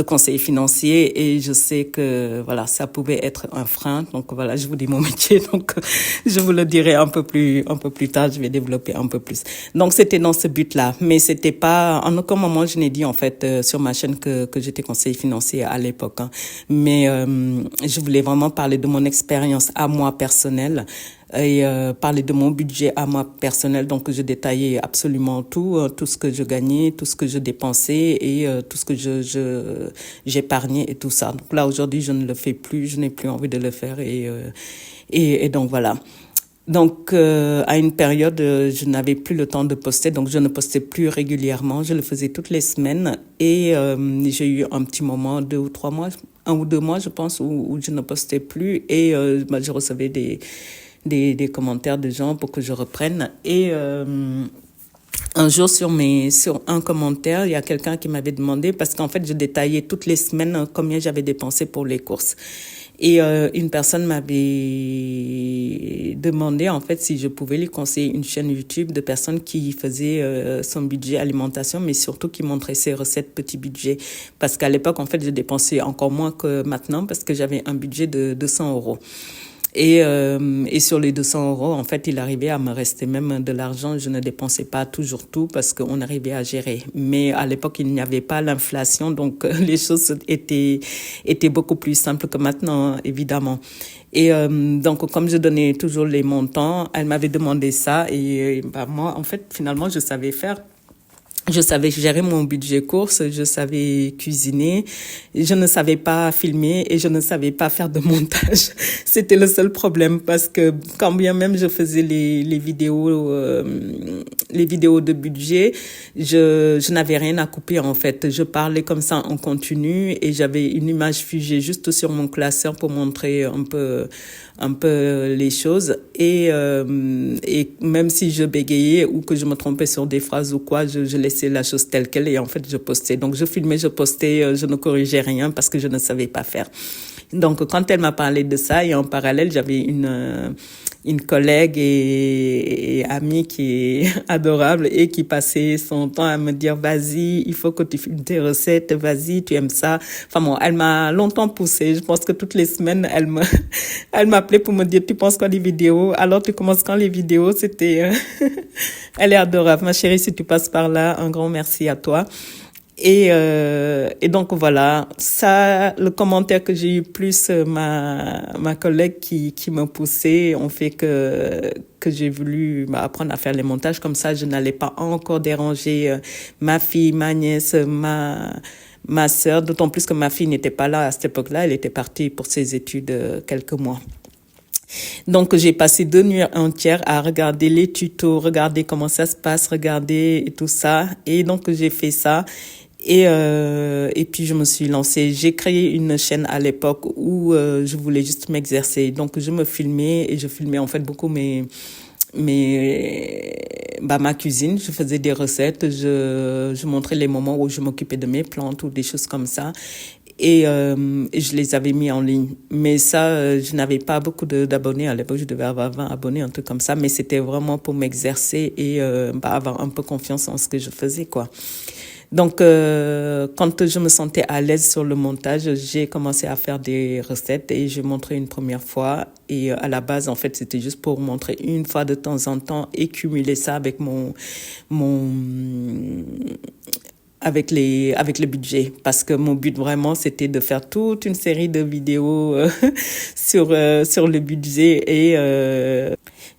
conseiller financier et je sais que voilà ça pouvait être un frein. Donc voilà, je vous dis mon métier. Donc je vous le dirai un peu plus tard. Je vais développer un peu plus. Donc c'était dans ce but-là, mais c'était pas en aucun moment je n'ai dit en fait sur ma chaîne que j'étais conseiller financier à l'époque. Hein. Mais je voulais vraiment parler de mon expérience à moi personnelle. Et parler de mon budget à moi personnel. Donc, je détaillais absolument tout ce que je gagnais, tout ce que je dépensais et tout ce que j'épargnais et tout ça. Donc là, aujourd'hui, je ne le fais plus, je n'ai plus envie de le faire et donc voilà. Donc, à une période, je n'avais plus le temps de poster, donc je ne postais plus régulièrement. Je le faisais toutes les semaines et j'ai eu un petit moment, 2 ou 3 mois, 1 ou 2 mois, je pense, où je ne postais plus et je recevais des commentaires de gens pour que je reprenne. Et un jour, sur un commentaire, il y a quelqu'un qui m'avait demandé, parce qu'en fait, je détaillais toutes les semaines combien j'avais dépensé pour les courses. Et une personne m'avait demandé, en fait, si je pouvais lui conseiller une chaîne YouTube de personnes qui faisaient son budget alimentation, mais surtout qui montraient ses recettes petit budget. Parce qu'à l'époque, en fait, je dépensais encore moins que maintenant parce que j'avais un budget de 200 euros. Et sur les 200 euros, en fait, il arrivait à me rester même de l'argent. Je ne dépensais pas toujours tout parce qu'on arrivait à gérer. Mais à l'époque, il n'y avait pas l'inflation, donc les choses étaient beaucoup plus simples que maintenant, évidemment. Et donc, comme je donnais toujours les montants, elle m'avait demandé ça et moi, en fait, finalement, je savais faire. Je savais gérer mon budget course, je savais cuisiner, je ne savais pas filmer et je ne savais pas faire de montage. C'était le seul problème parce que quand bien même je faisais les vidéos de budget, je n'avais rien à couper en fait. Je parlais comme ça en continu et j'avais une image figée juste sur mon classeur pour montrer un peu les choses et même si je bégayais ou que je me trompais sur des phrases ou quoi, je laissais la chose telle qu'elle et en fait je postais. Donc je filmais, je postais, je ne corrigeais rien parce que je ne savais pas faire. Donc quand elle m'a parlé de ça et en parallèle j'avais une collègue et amie qui est adorable et qui passait son temps à me dire vas-y, il faut que tu filmes tes recettes, vas-y, tu aimes ça. Enfin bon, elle m'a longtemps poussée. Je pense que toutes les semaines elle m'appelait pour me dire tu penses quoi des vidéos, alors tu commences quand les vidéos. C'était elle est adorable, ma chérie, si tu passes par là, un grand merci à toi. Et donc voilà, ça, le commentaire que j'ai eu plus ma collègue qui me poussait, ont fait que j'ai voulu apprendre à faire les montages comme ça. Je n'allais pas encore déranger ma fille, ma nièce, ma sœur, d'autant plus que ma fille n'était pas là à cette époque-là. Elle était partie pour ses études quelques mois. Donc, j'ai passé 2 nuits entières à regarder les tutos, regarder comment ça se passe, regarder et tout ça. Et donc, j'ai fait ça. Et puis, je me suis lancée. J'ai créé une chaîne à l'époque où je voulais juste m'exercer. Donc, je me filmais et je filmais en fait beaucoup ma cuisine. Je faisais des recettes. Je montrais les moments où je m'occupais de mes plantes ou des choses comme ça. Et je les avais mis en ligne. Mais ça, je n'avais pas beaucoup d'abonnés à l'époque. Je devais avoir 20 abonnés, un truc comme ça. Mais c'était vraiment pour m'exercer et avoir un peu confiance en ce que je faisais, quoi. Donc, quand je me sentais à l'aise sur le montage, j'ai commencé à faire des recettes et j'ai montré une première fois. Et à la base, en fait, c'était juste pour montrer une fois de temps en temps et cumuler ça avec avec le budget, parce que mon but vraiment c'était de faire toute une série de vidéos sur le budget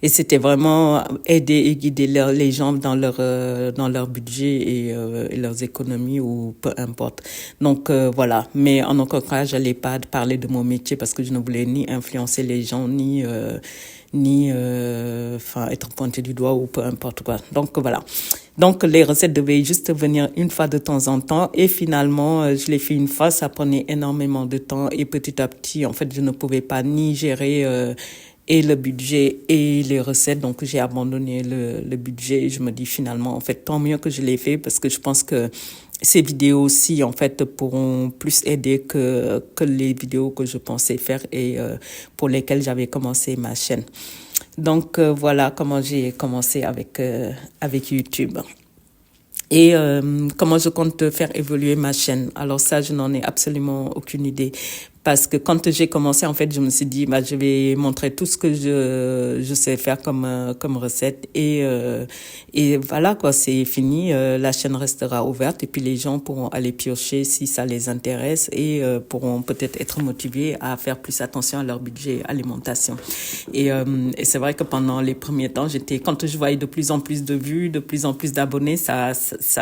Et c'était vraiment aider et guider les gens dans leur budget et leurs économies ou peu importe. Donc voilà. Mais en aucun cas, j'allais pas parler de mon métier parce que je ne voulais ni influencer les gens ni être pointé du doigt ou peu importe quoi. Donc voilà. Donc les recettes devaient juste venir une fois de temps en temps et finalement je l'ai fait une fois, ça prenait énormément de temps et petit à petit en fait je ne pouvais pas ni gérer et le budget et les recettes, donc j'ai abandonné le budget et je me dis finalement en fait tant mieux que je l'ai fait parce que je pense que ces vidéos aussi en fait pourront plus aider que les vidéos que je pensais faire et pour lesquelles j'avais commencé ma chaîne. Donc voilà comment j'ai commencé avec YouTube. Et comment je compte faire évoluer ma chaîne. Alors ça, je n'en ai absolument aucune idée. Parce que quand j'ai commencé, en fait, je me suis dit, bah, je vais montrer tout ce que je sais faire comme recette. Et voilà, quoi, c'est fini. La chaîne restera ouverte et puis les gens pourront aller piocher si ça les intéresse et pourront peut-être être motivés à faire plus attention à leur budget alimentation. Et c'est vrai que pendant les premiers temps, quand je voyais de plus en plus de vues, de plus en plus d'abonnés, ça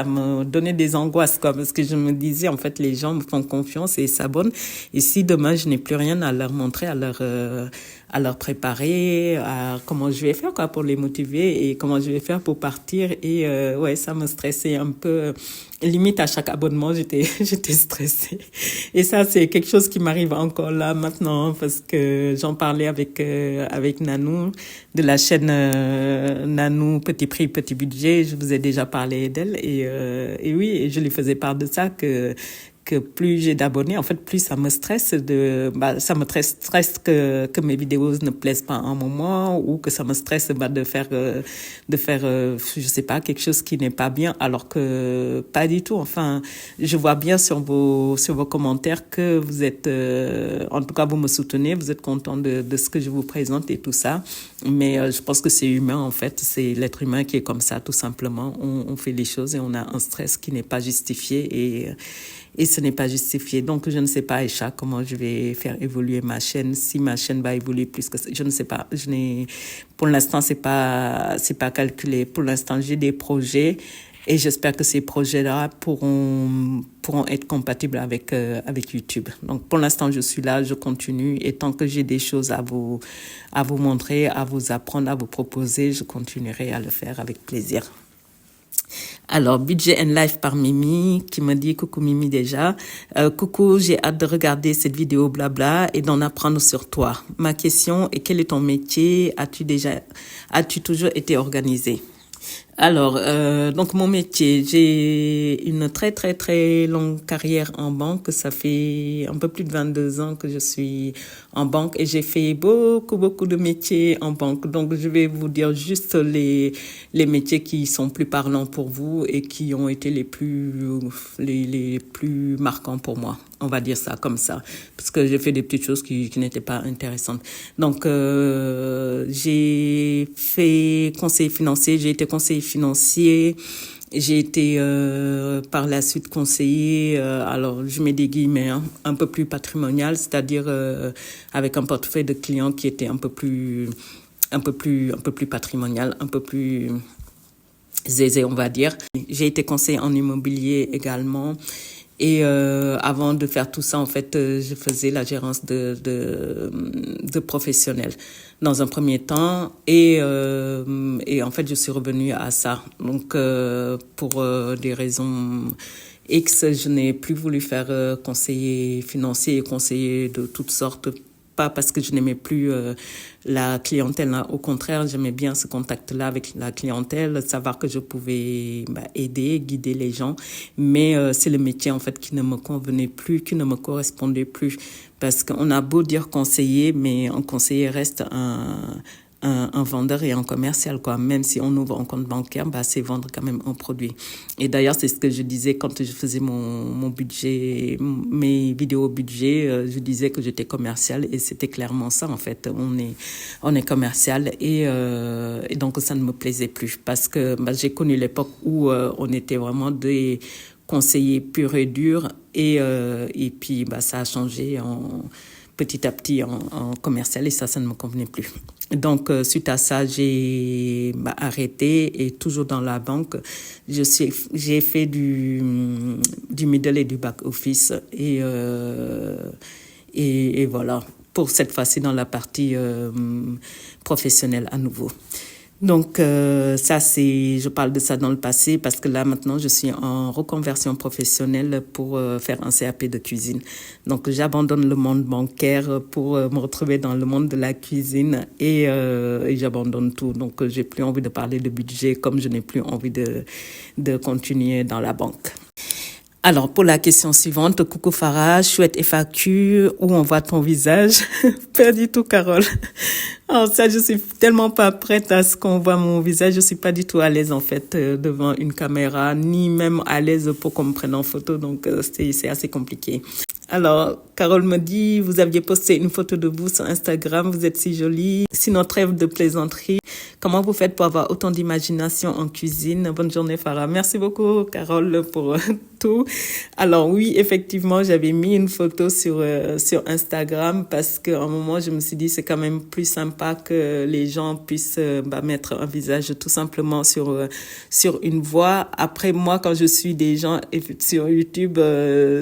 me donnait des angoisses, quoi, parce que je me disais, en fait, les gens me font confiance et s'abonnent. Et si demain, je n'ai plus rien à leur montrer, à leur préparer, à comment je vais faire, quoi, pour les motiver et comment je vais faire pour partir. Et ouais, ça me stressait un peu. Limite, à chaque abonnement, j'étais stressée. Et ça, c'est quelque chose qui m'arrive encore là maintenant, parce que j'en parlais avec Nanou, de la chaîne Nanou, Petit Prix, Petit Budget. Je vous ai déjà parlé d'elle. Et oui, je lui faisais part de ça, que plus j'ai d'abonnés, en fait, plus ça me stresse ça me stresse que mes vidéos ne plaisent pas à un moment ou que ça me stresse de faire je sais pas, quelque chose qui n'est pas bien, alors que pas du tout. Enfin, je vois bien sur vos commentaires que vous êtes, en tout cas, vous me soutenez, vous êtes content de ce que je vous présente et tout ça. Mais je pense que c'est humain, en fait. C'est l'être humain qui est comme ça, tout simplement. On fait les choses et on a un stress qui n'est pas justifié et ce n'est pas justifié. Donc, je ne sais pas, Aïcha, comment je vais faire évoluer ma chaîne, si ma chaîne va évoluer plus que ça. Je ne sais pas. Pour l'instant, c'est pas calculé. Pour l'instant, j'ai des projets et j'espère que ces projets-là pourront être compatibles avec YouTube. Donc, pour l'instant, je suis là, je continue. Et tant que j'ai des choses à vous montrer, à vous apprendre, à vous proposer, je continuerai à le faire avec plaisir. Alors, Budget and Life par Mimi, qui me dit coucou Mimi déjà. Coucou, j'ai hâte de regarder cette vidéo blabla et d'en apprendre sur toi. Ma question est, quel est ton métier? As-tu toujours été organisée? Alors, donc mon métier, j'ai une très très très longue carrière en banque. Ça fait un peu plus de 22 ans que je suis en banque et j'ai fait beaucoup de métiers en banque. Donc, je vais vous dire juste les métiers qui sont plus parlants pour vous et qui ont été les plus marquants pour moi. On va dire ça comme ça, parce que j'ai fait des petites choses qui n'étaient pas intéressantes. Donc, j'ai fait conseiller financier, j'ai été conseiller financier, j'ai été par la suite conseiller, alors je mets des guillemets, hein, un peu plus patrimonial, c'est-à-dire avec un portefeuille de clients qui était un peu plus patrimonial, un peu plus aisé, on va dire. J'ai été conseiller en immobilier également. Et avant de faire tout ça, en fait, je faisais la gérance de professionnels dans un premier temps. Et en fait, je suis revenue à ça. Donc, pour des raisons X, je n'ai plus voulu faire conseiller financier et conseiller de toutes sortes. Pas parce que je n'aimais plus la clientèle, hein. Au contraire, j'aimais bien ce contact-là avec la clientèle, savoir que je pouvais aider, guider les gens. Mais c'est le métier en fait qui ne me convenait plus, qui ne me correspondait plus. Parce qu'on a beau dire conseiller, mais un conseiller reste un vendeur et un commercial, quoi. Même si on ouvre un compte bancaire, c'est vendre quand même un produit. Et d'ailleurs, c'est ce que je disais quand je faisais mon budget, mes vidéos budget, je disais que j'étais commercial et c'était clairement ça, en fait. On est commercial et donc ça ne me plaisait plus parce que j'ai connu l'époque où on était vraiment des conseillers purs et durs et puis ça a changé petit à petit en commercial et ça ne me convenait plus. Donc, suite à ça, j'ai arrêté et toujours dans la banque, j'ai fait du middle et du back office et voilà, pour cette fois-ci dans la partie professionnelle à nouveau. Donc, ça, je parle de ça dans le passé parce que là, maintenant, je suis en reconversion professionnelle pour faire un CAP de cuisine. Donc, j'abandonne le monde bancaire pour me retrouver dans le monde de la cuisine et j'abandonne tout. Donc, j'ai plus envie de parler de budget comme je n'ai plus envie de continuer dans la banque. Alors, pour la question suivante, coucou Farah, chouette FAQ, où on voit ton visage? Pas du tout, Carole. Alors ça, je suis tellement pas prête à ce qu'on voit mon visage. Je suis pas du tout à l'aise, en fait, devant une caméra, ni même à l'aise pour qu'on me prenne en photo. Donc, c'est assez compliqué. Alors, Carole me dit, vous aviez posté une photo de vous sur Instagram, vous êtes si jolie. Sinon, trêve de plaisanterie. Comment vous faites pour avoir autant d'imagination en cuisine? Bonne journée, Farah. Merci beaucoup, Carole, pour tout. Alors oui, effectivement, j'avais mis une photo sur Instagram parce qu'à un moment, je me suis dit, c'est quand même plus sympa que les gens puissent mettre un visage tout simplement sur une voix. Après, moi, quand je suis des gens sur YouTube,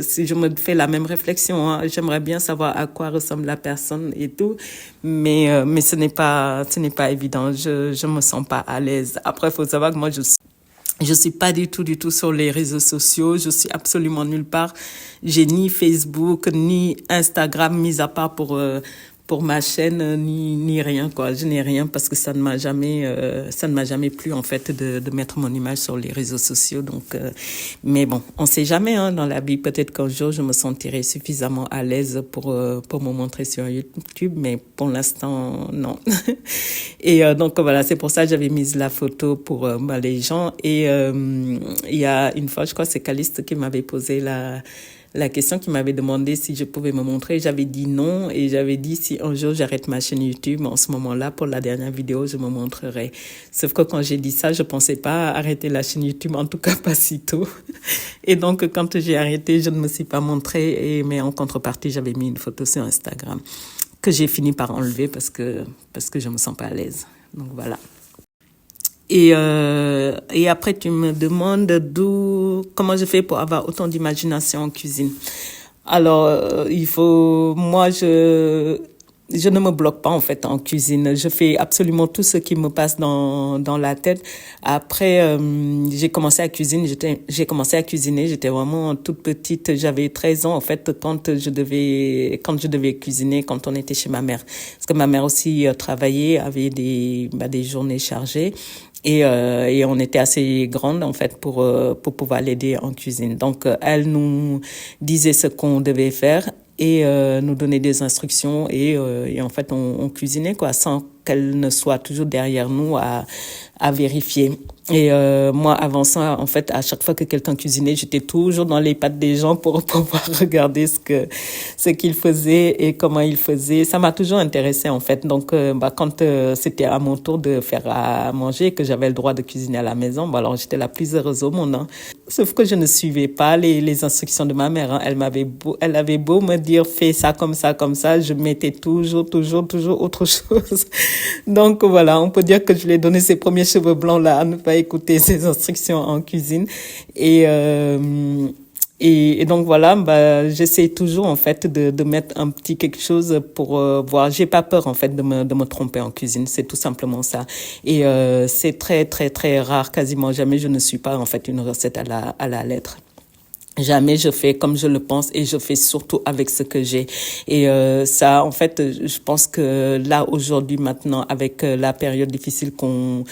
si je me fais la même réflexion, hein, j'aimerais bien savoir à quoi ressemble la personne et tout, mais ce n'est pas évident. Je me sens pas à l'aise. Après, il faut savoir que moi, je suis pas du tout sur les réseaux sociaux. Je suis absolument nulle part. J'ai ni Facebook, ni Instagram, mis à part pour ma chaîne, ni rien, quoi. Je n'ai rien parce que ça ne m'a jamais plu, en fait, de mettre mon image sur les réseaux sociaux. Donc, mais bon, on sait jamais, hein, dans la vie. Peut-être qu'un jour, je me sentirai suffisamment à l'aise pour me montrer sur YouTube, mais pour l'instant, non. Et donc, voilà, c'est pour ça que j'avais mis la photo pour les gens. Et il y a une fois, je crois que c'est Caliste qui m'avait posé la question, qui m'avait demandé si je pouvais me montrer. J'avais dit non et j'avais dit si un jour j'arrête ma chaîne YouTube, en ce moment-là, pour la dernière vidéo, je me montrerai. Sauf que quand j'ai dit ça, je pensais pas arrêter la chaîne YouTube, en tout cas pas si tôt. Et donc, quand j'ai arrêté, je ne me suis pas montrée, mais en contrepartie, j'avais mis une photo sur Instagram que j'ai fini par enlever parce que je me sens pas à l'aise. Donc voilà. Et après, tu me demandes comment je fais pour avoir autant d'imagination en cuisine. Alors, moi, je ne me bloque pas, en fait, en cuisine. Je fais absolument tout ce qui me passe dans la tête. Après, j'ai commencé à cuisiner, j'étais vraiment toute petite. J'avais 13 ans, en fait, quand je devais cuisiner, quand on était chez ma mère. Parce que ma mère aussi travaillait, avait des journées chargées. Et on était assez grande, en fait, pour pouvoir l'aider en cuisine. Donc, elle nous disait ce qu'on devait faire et nous donnait des instructions et en fait, on cuisinait, quoi, sans qu'elle ne soit toujours derrière nous à vérifier. Et moi, avant ça, en fait, à chaque fois que quelqu'un cuisinait, j'étais toujours dans les pattes des gens pour pouvoir regarder ce qu'ils faisaient et comment ils faisaient. Ça m'a toujours intéressée, en fait. Donc, quand c'était à mon tour de faire à manger, que j'avais le droit de cuisiner à la maison, alors j'étais la plus heureuse au monde, hein. Sauf que je ne suivais pas les instructions de ma mère, hein. Elle avait beau me dire fais ça, comme ça, je mettais toujours autre chose. Donc voilà, on peut dire que je lui ai donné ses premiers cheveux blancs là à ne pas écouter ses instructions en cuisine. Et donc voilà, j'essaie toujours, en fait, de mettre un petit quelque chose pour voir. J'ai pas peur, en fait, de me tromper en cuisine. C'est tout simplement ça. Et c'est très très très rare, quasiment jamais je ne suis pas, en fait, une recette à la lettre. Jamais je fais comme je le pense et je fais surtout avec ce que j'ai. Et ça, en fait, je pense que là, aujourd'hui, maintenant, avec la période difficile qu'on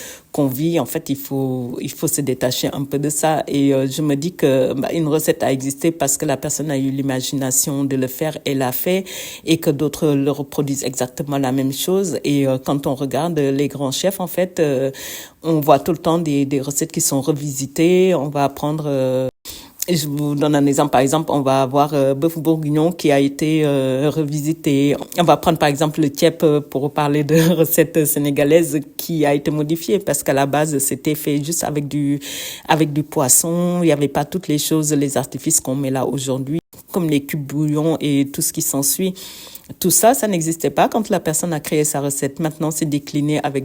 vit, en fait, il faut se détacher un peu de ça. Et je me dis que une recette a existé parce que la personne a eu l'imagination de le faire et l'a fait, et que d'autres le reproduisent exactement la même chose. Et quand on regarde les grands chefs, en fait, on voit tout le temps des recettes qui sont revisitées. On va apprendre... Et je vous donne un exemple. Par exemple, on va avoir bœuf bourguignon qui a été revisité. On va prendre par exemple le tiep pour parler de recettes sénégalaises qui a été modifié parce qu'à la base, c'était fait juste avec du poisson. Il n'y avait pas toutes les choses, les artifices qu'on met là aujourd'hui, comme les cubes bouillon et tout ce qui s'ensuit. Tout ça, ça n'existait pas quand la personne a créé sa recette. Maintenant, c'est décliné avec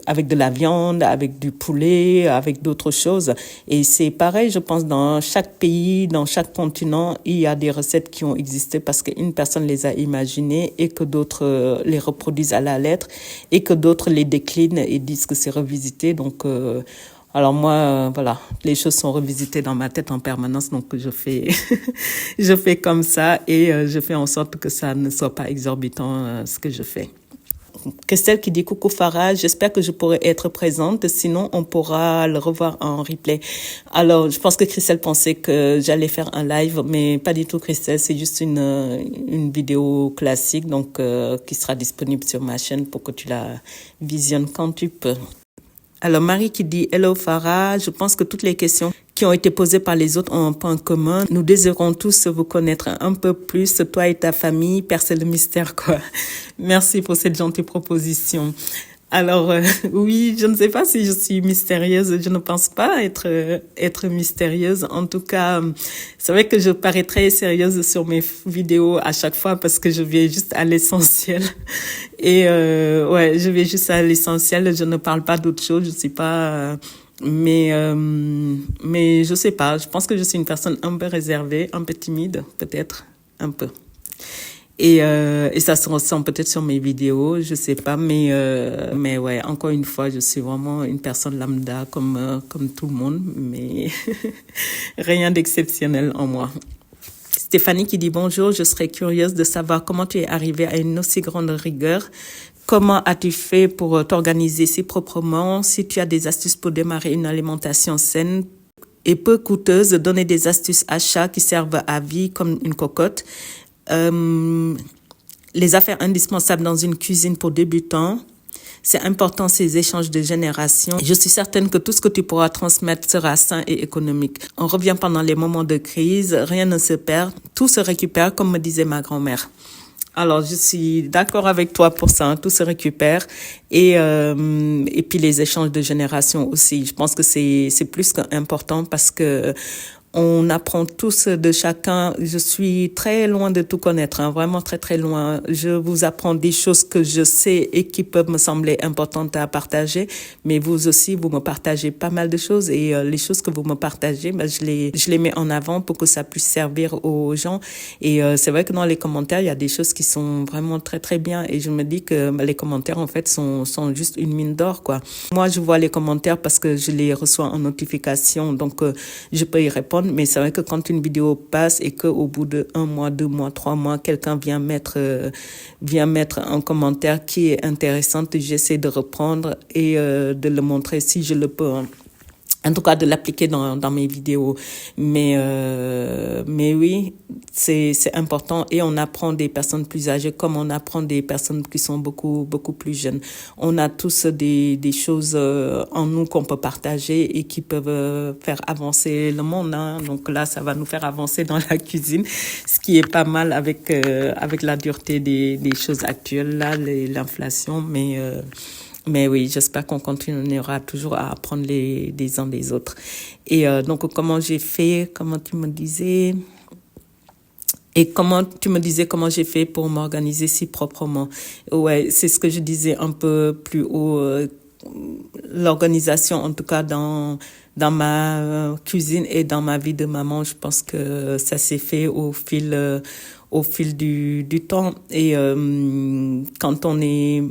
avec de la viande, avec du poulet, avec d'autres choses. Et c'est pareil, je pense, dans chaque pays, dans chaque continent, il y a des recettes qui ont existé parce qu'une personne les a imaginées et que d'autres les reproduisent à la lettre et que d'autres les déclinent et disent que c'est revisité. Donc, alors moi, voilà, les choses sont revisitées dans ma tête en permanence, donc je fais, je fais comme ça et je fais en sorte que ça ne soit pas exorbitant ce que je fais. Christelle qui dit coucou Farah, j'espère que je pourrai être présente, sinon on pourra le revoir en replay. Alors, je pense que Christelle pensait que j'allais faire un live, mais pas du tout Christelle, c'est juste une vidéo classique, donc qui sera disponible sur ma chaîne pour que tu la visionnes quand tu peux. Alors, Marie qui dit « Hello Farah, je pense que toutes les questions qui ont été posées par les autres ont un point commun. Nous désirons tous vous connaître un peu plus, toi et ta famille, percer le mystère, quoi. » Merci pour cette gentille proposition. Alors, oui, je ne sais pas si je suis mystérieuse. Je ne pense pas être mystérieuse. En tout cas, c'est vrai que je parais très sérieuse sur mes vidéos à chaque fois parce que je vais juste à l'essentiel. Et ouais, je vais juste à l'essentiel. Je ne parle pas d'autre chose. Je sais pas. Mais je sais pas. Je pense que je suis une personne un peu réservée, un peu timide, peut-être, un peu. Et ça se ressent peut-être sur mes vidéos, je sais pas, mais ouais, encore une fois, je suis vraiment une personne lambda comme tout le monde, mais rien d'exceptionnel en moi. Stéphanie qui dit bonjour, je serais curieuse de savoir comment tu es arrivée à une aussi grande rigueur. Comment as-tu fait pour t'organiser si proprement? Si tu as des astuces pour démarrer une alimentation saine et peu coûteuse, donner des astuces achats qui servent à vie comme une cocotte. Les affaires indispensables dans une cuisine pour débutants. C'est important ces échanges de générations. Je suis certaine que tout ce que tu pourras transmettre sera sain et économique. On revient pendant les moments de crise, rien ne se perd, tout se récupère comme me disait ma grand-mère. Alors, je suis d'accord avec toi pour ça, hein, tout se récupère et puis les échanges de générations aussi. Je pense que c'est plus qu'important parce que on apprend tous de chacun. Je suis très loin de tout connaître, hein, vraiment très très loin. Je vous apprends des choses que je sais et qui peuvent me sembler importantes à partager, mais vous aussi, vous me partagez pas mal de choses et les choses que vous me partagez, ben, je les mets en avant pour que ça puisse servir aux gens. Et c'est vrai que dans les commentaires, il y a des choses qui sont vraiment très très bien et je me dis que les commentaires en fait sont juste une mine d'or, quoi. Moi, je vois les commentaires parce que je les reçois en notification, donc je peux y répondre. Mais c'est vrai que quand une vidéo passe et qu'au bout de 1 mois, 2 mois, 3 mois, quelqu'un vient mettre un commentaire qui est intéressant, j'essaie de reprendre et de le montrer si je le peux. En tout cas, de l'appliquer dans mes vidéos. Mais oui, c'est important et on apprend des personnes plus âgées comme on apprend des personnes qui sont beaucoup, beaucoup plus jeunes. On a tous des choses en nous qu'on peut partager et qui peuvent faire avancer le monde, hein. Donc là, ça va nous faire avancer dans la cuisine, ce qui est pas mal avec la dureté des choses actuelles, là, l'inflation, mais oui, j'espère qu'on continuera toujours à apprendre des uns des autres. Et donc, comment j'ai fait, comment tu me disais comment j'ai fait pour m'organiser si proprement. Ouais, c'est ce que je disais un peu plus haut. L'organisation, en tout cas, dans ma cuisine et dans ma vie de maman, je pense que ça s'est fait au fil du temps. Et quand on est...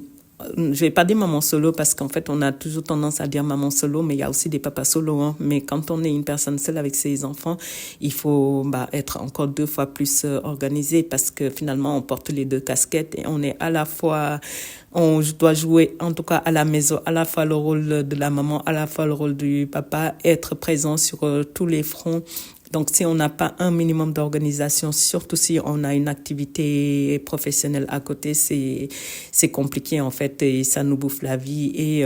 Je vais pas dire maman solo parce qu'en fait, on a toujours tendance à dire maman solo, mais il y a aussi des papas solo, hein. Mais quand on est une personne seule avec ses enfants, il faut être encore 2 fois plus organisé parce que finalement, on porte les 2 casquettes et on est à la fois, on doit jouer, en tout cas à la maison, à la fois le rôle de la maman, à la fois le rôle du papa, être présent sur tous les fronts. Donc, si on n'a pas un minimum d'organisation, surtout si on a une activité professionnelle à côté, c'est compliqué en fait et ça nous bouffe la vie et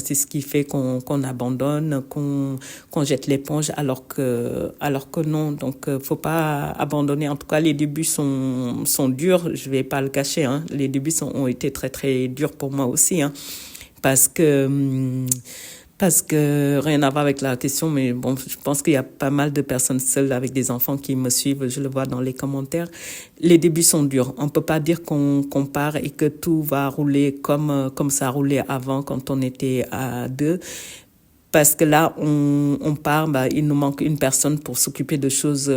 c'est ce qui fait qu'on abandonne, qu'on jette l'éponge alors que non. Donc, faut pas abandonner. En tout cas, les débuts sont durs. Je vais pas le cacher, hein. Les débuts ont été très très durs pour moi aussi, hein, parce que Parce que rien à voir avec la question, mais bon, je pense qu'il y a pas mal de personnes seules avec des enfants qui me suivent. Je le vois dans les commentaires. Les débuts sont durs. On peut pas dire qu'on part et que tout va rouler comme ça roulait avant quand on était à deux. Parce que là, on part, il nous manque une personne pour s'occuper de choses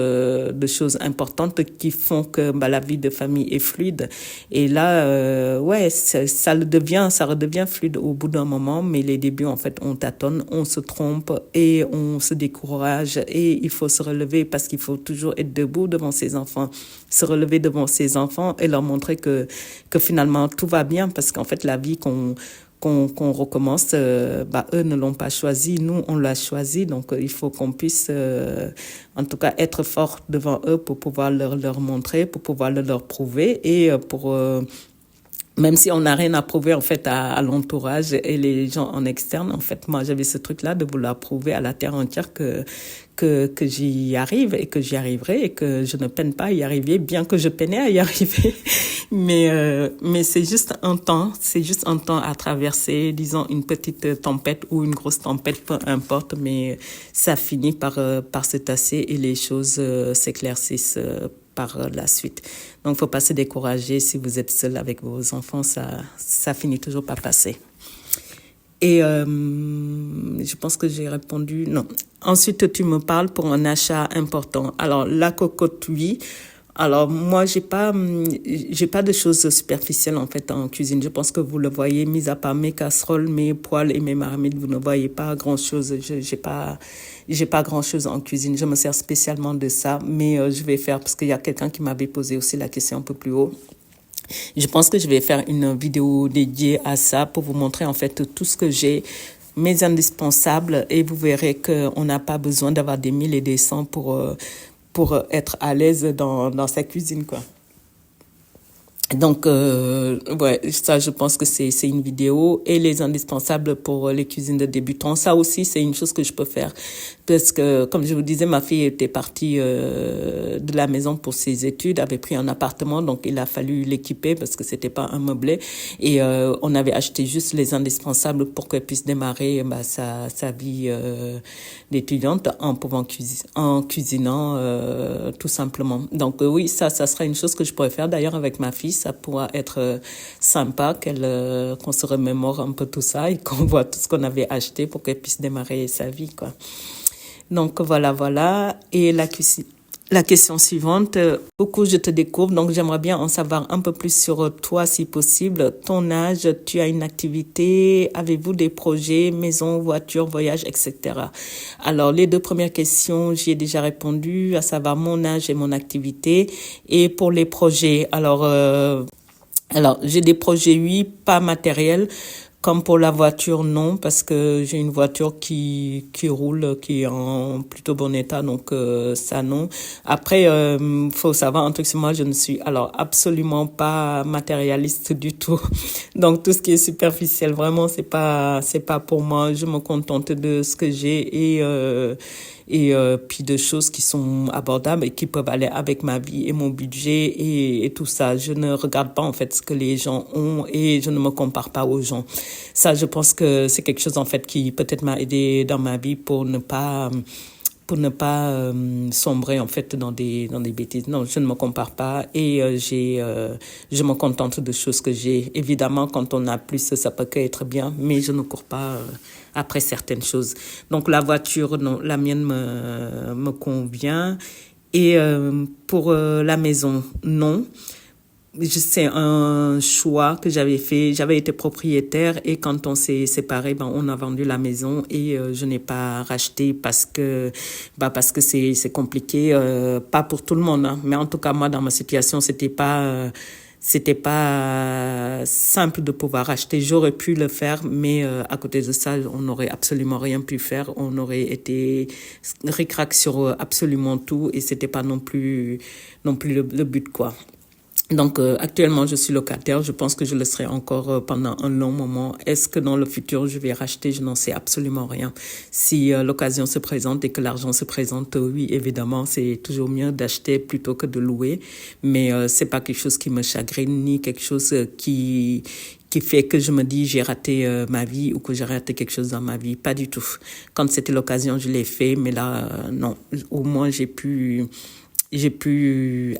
importantes qui font que la vie de famille est fluide. Et là, ça redevient fluide au bout d'un moment. Mais les débuts, en fait, on tâtonne, on se trompe et on se décourage. Et il faut se relever parce qu'il faut toujours être debout devant ses enfants, se relever devant ses enfants et leur montrer que finalement tout va bien parce qu'en fait la vie qu'on recommence, eux ne l'ont pas choisi, nous on l'a choisi, donc il faut qu'on puisse en tout cas être fort devant eux pour pouvoir leur montrer, pour pouvoir leur prouver et pour même si on n'a rien à prouver en fait à l'entourage et les gens en externe, en fait moi j'avais ce truc-là de vouloir prouver à la terre entière que j'y arrive et que j'y arriverai et que je ne peine pas à y arriver, bien que je peinais à y arriver. Mais c'est juste un temps à traverser, disons une petite tempête ou une grosse tempête, peu importe, mais ça finit par se tasser et les choses s'éclaircissent par la suite. Donc, faut pas se décourager si vous êtes seul avec vos enfants, ça finit toujours par passer. Et je pense que j'ai répondu non. Ensuite, tu me parles pour un achat important. Alors, la cocotte, oui. Alors, moi, j'ai pas de choses superficielles, en fait, en cuisine. Je pense que vous le voyez, mis à part mes casseroles, mes poêles et mes marmites, vous ne voyez pas grand-chose. J'ai pas grand-chose en cuisine. Je me sers spécialement de ça, mais je vais faire, parce qu'il y a quelqu'un qui m'avait posé aussi la question un peu plus haut. Je pense que je vais faire une vidéo dédiée à ça pour vous montrer, en fait, tout ce que j'ai, mes indispensables, et vous verrez qu'on n'a pas besoin d'avoir des 1000 et des 100 pour être à l'aise dans sa cuisine, quoi. Donc, ça, je pense que c'est une vidéo. Et les indispensables pour les cuisines de débutants, ça aussi, c'est une chose que je peux faire. Parce que, comme je vous disais, ma fille était partie de la maison pour ses études, avait pris un appartement, donc il a fallu l'équiper parce que c'était pas un meublé. Et on avait acheté juste les indispensables pour qu'elle puisse démarrer sa vie d'étudiante en cuisinant tout simplement. Donc oui, ça sera une chose que je pourrais faire d'ailleurs avec ma fille. Ça pourra être sympa qu'on se remémore un peu tout ça et qu'on voit tout ce qu'on avait acheté pour qu'elle puisse démarrer sa vie, quoi. Donc voilà. Et la question suivante, coucou, je te découvre, donc j'aimerais bien en savoir un peu plus sur toi si possible. Ton âge, tu as une activité, avez-vous des projets, maison, voiture, voyage, etc. Alors les deux premières questions, j'y ai déjà répondu, à savoir mon âge et mon activité. Et pour les projets, alors j'ai des projets, oui, pas matériels. Comme pour la voiture, non, parce que j'ai une voiture qui roule, qui est en plutôt bon état, donc ça, non. Après, faut savoir un truc sur moi, je ne suis alors absolument pas matérialiste du tout. Donc tout ce qui est superficiel, vraiment, c'est pas pour moi. Je me contente de ce que j'ai et puis de choses qui sont abordables et qui peuvent aller avec ma vie et mon budget et tout ça. Je ne regarde pas en fait ce que les gens ont et je ne me compare pas aux gens. Ça, je pense que c'est quelque chose en fait qui peut-être m'a aidé dans ma vie pour ne pas sombrer en fait dans des bêtises. Non, je ne me compare pas et je me contente de choses que j'ai. Évidemment, quand on a plus, ça peut qu'être bien, mais je ne cours pas après certaines choses. Donc la voiture, non, la mienne me convient. Et pour la maison, non. C'est un choix que j'avais fait. J'avais été propriétaire et quand on s'est séparés, on a vendu la maison et je n'ai pas racheté parce que c'est compliqué, pas pour tout le monde, hein. Mais en tout cas moi dans ma situation c'était pas simple de pouvoir racheter. J'aurais pu le faire, mais à côté de ça, on n'aurait absolument rien pu faire. On aurait été ric-rac sur absolument tout et c'était pas non plus le but, quoi. Donc actuellement je suis locataire, je pense que je le serai encore pendant un long moment. Est-ce que dans le futur je vais racheter? Je n'en sais absolument rien. Si l'occasion se présente et que l'argent se présente, oui évidemment c'est toujours mieux d'acheter plutôt que de louer, mais c'est pas quelque chose qui me chagrine ni quelque chose qui qui fait que je me dis j'ai raté ma vie ou que j'ai raté quelque chose dans ma vie. Pas du tout. Quand c'était l'occasion, je l'ai fait, mais là, non. Au moins, j'ai pu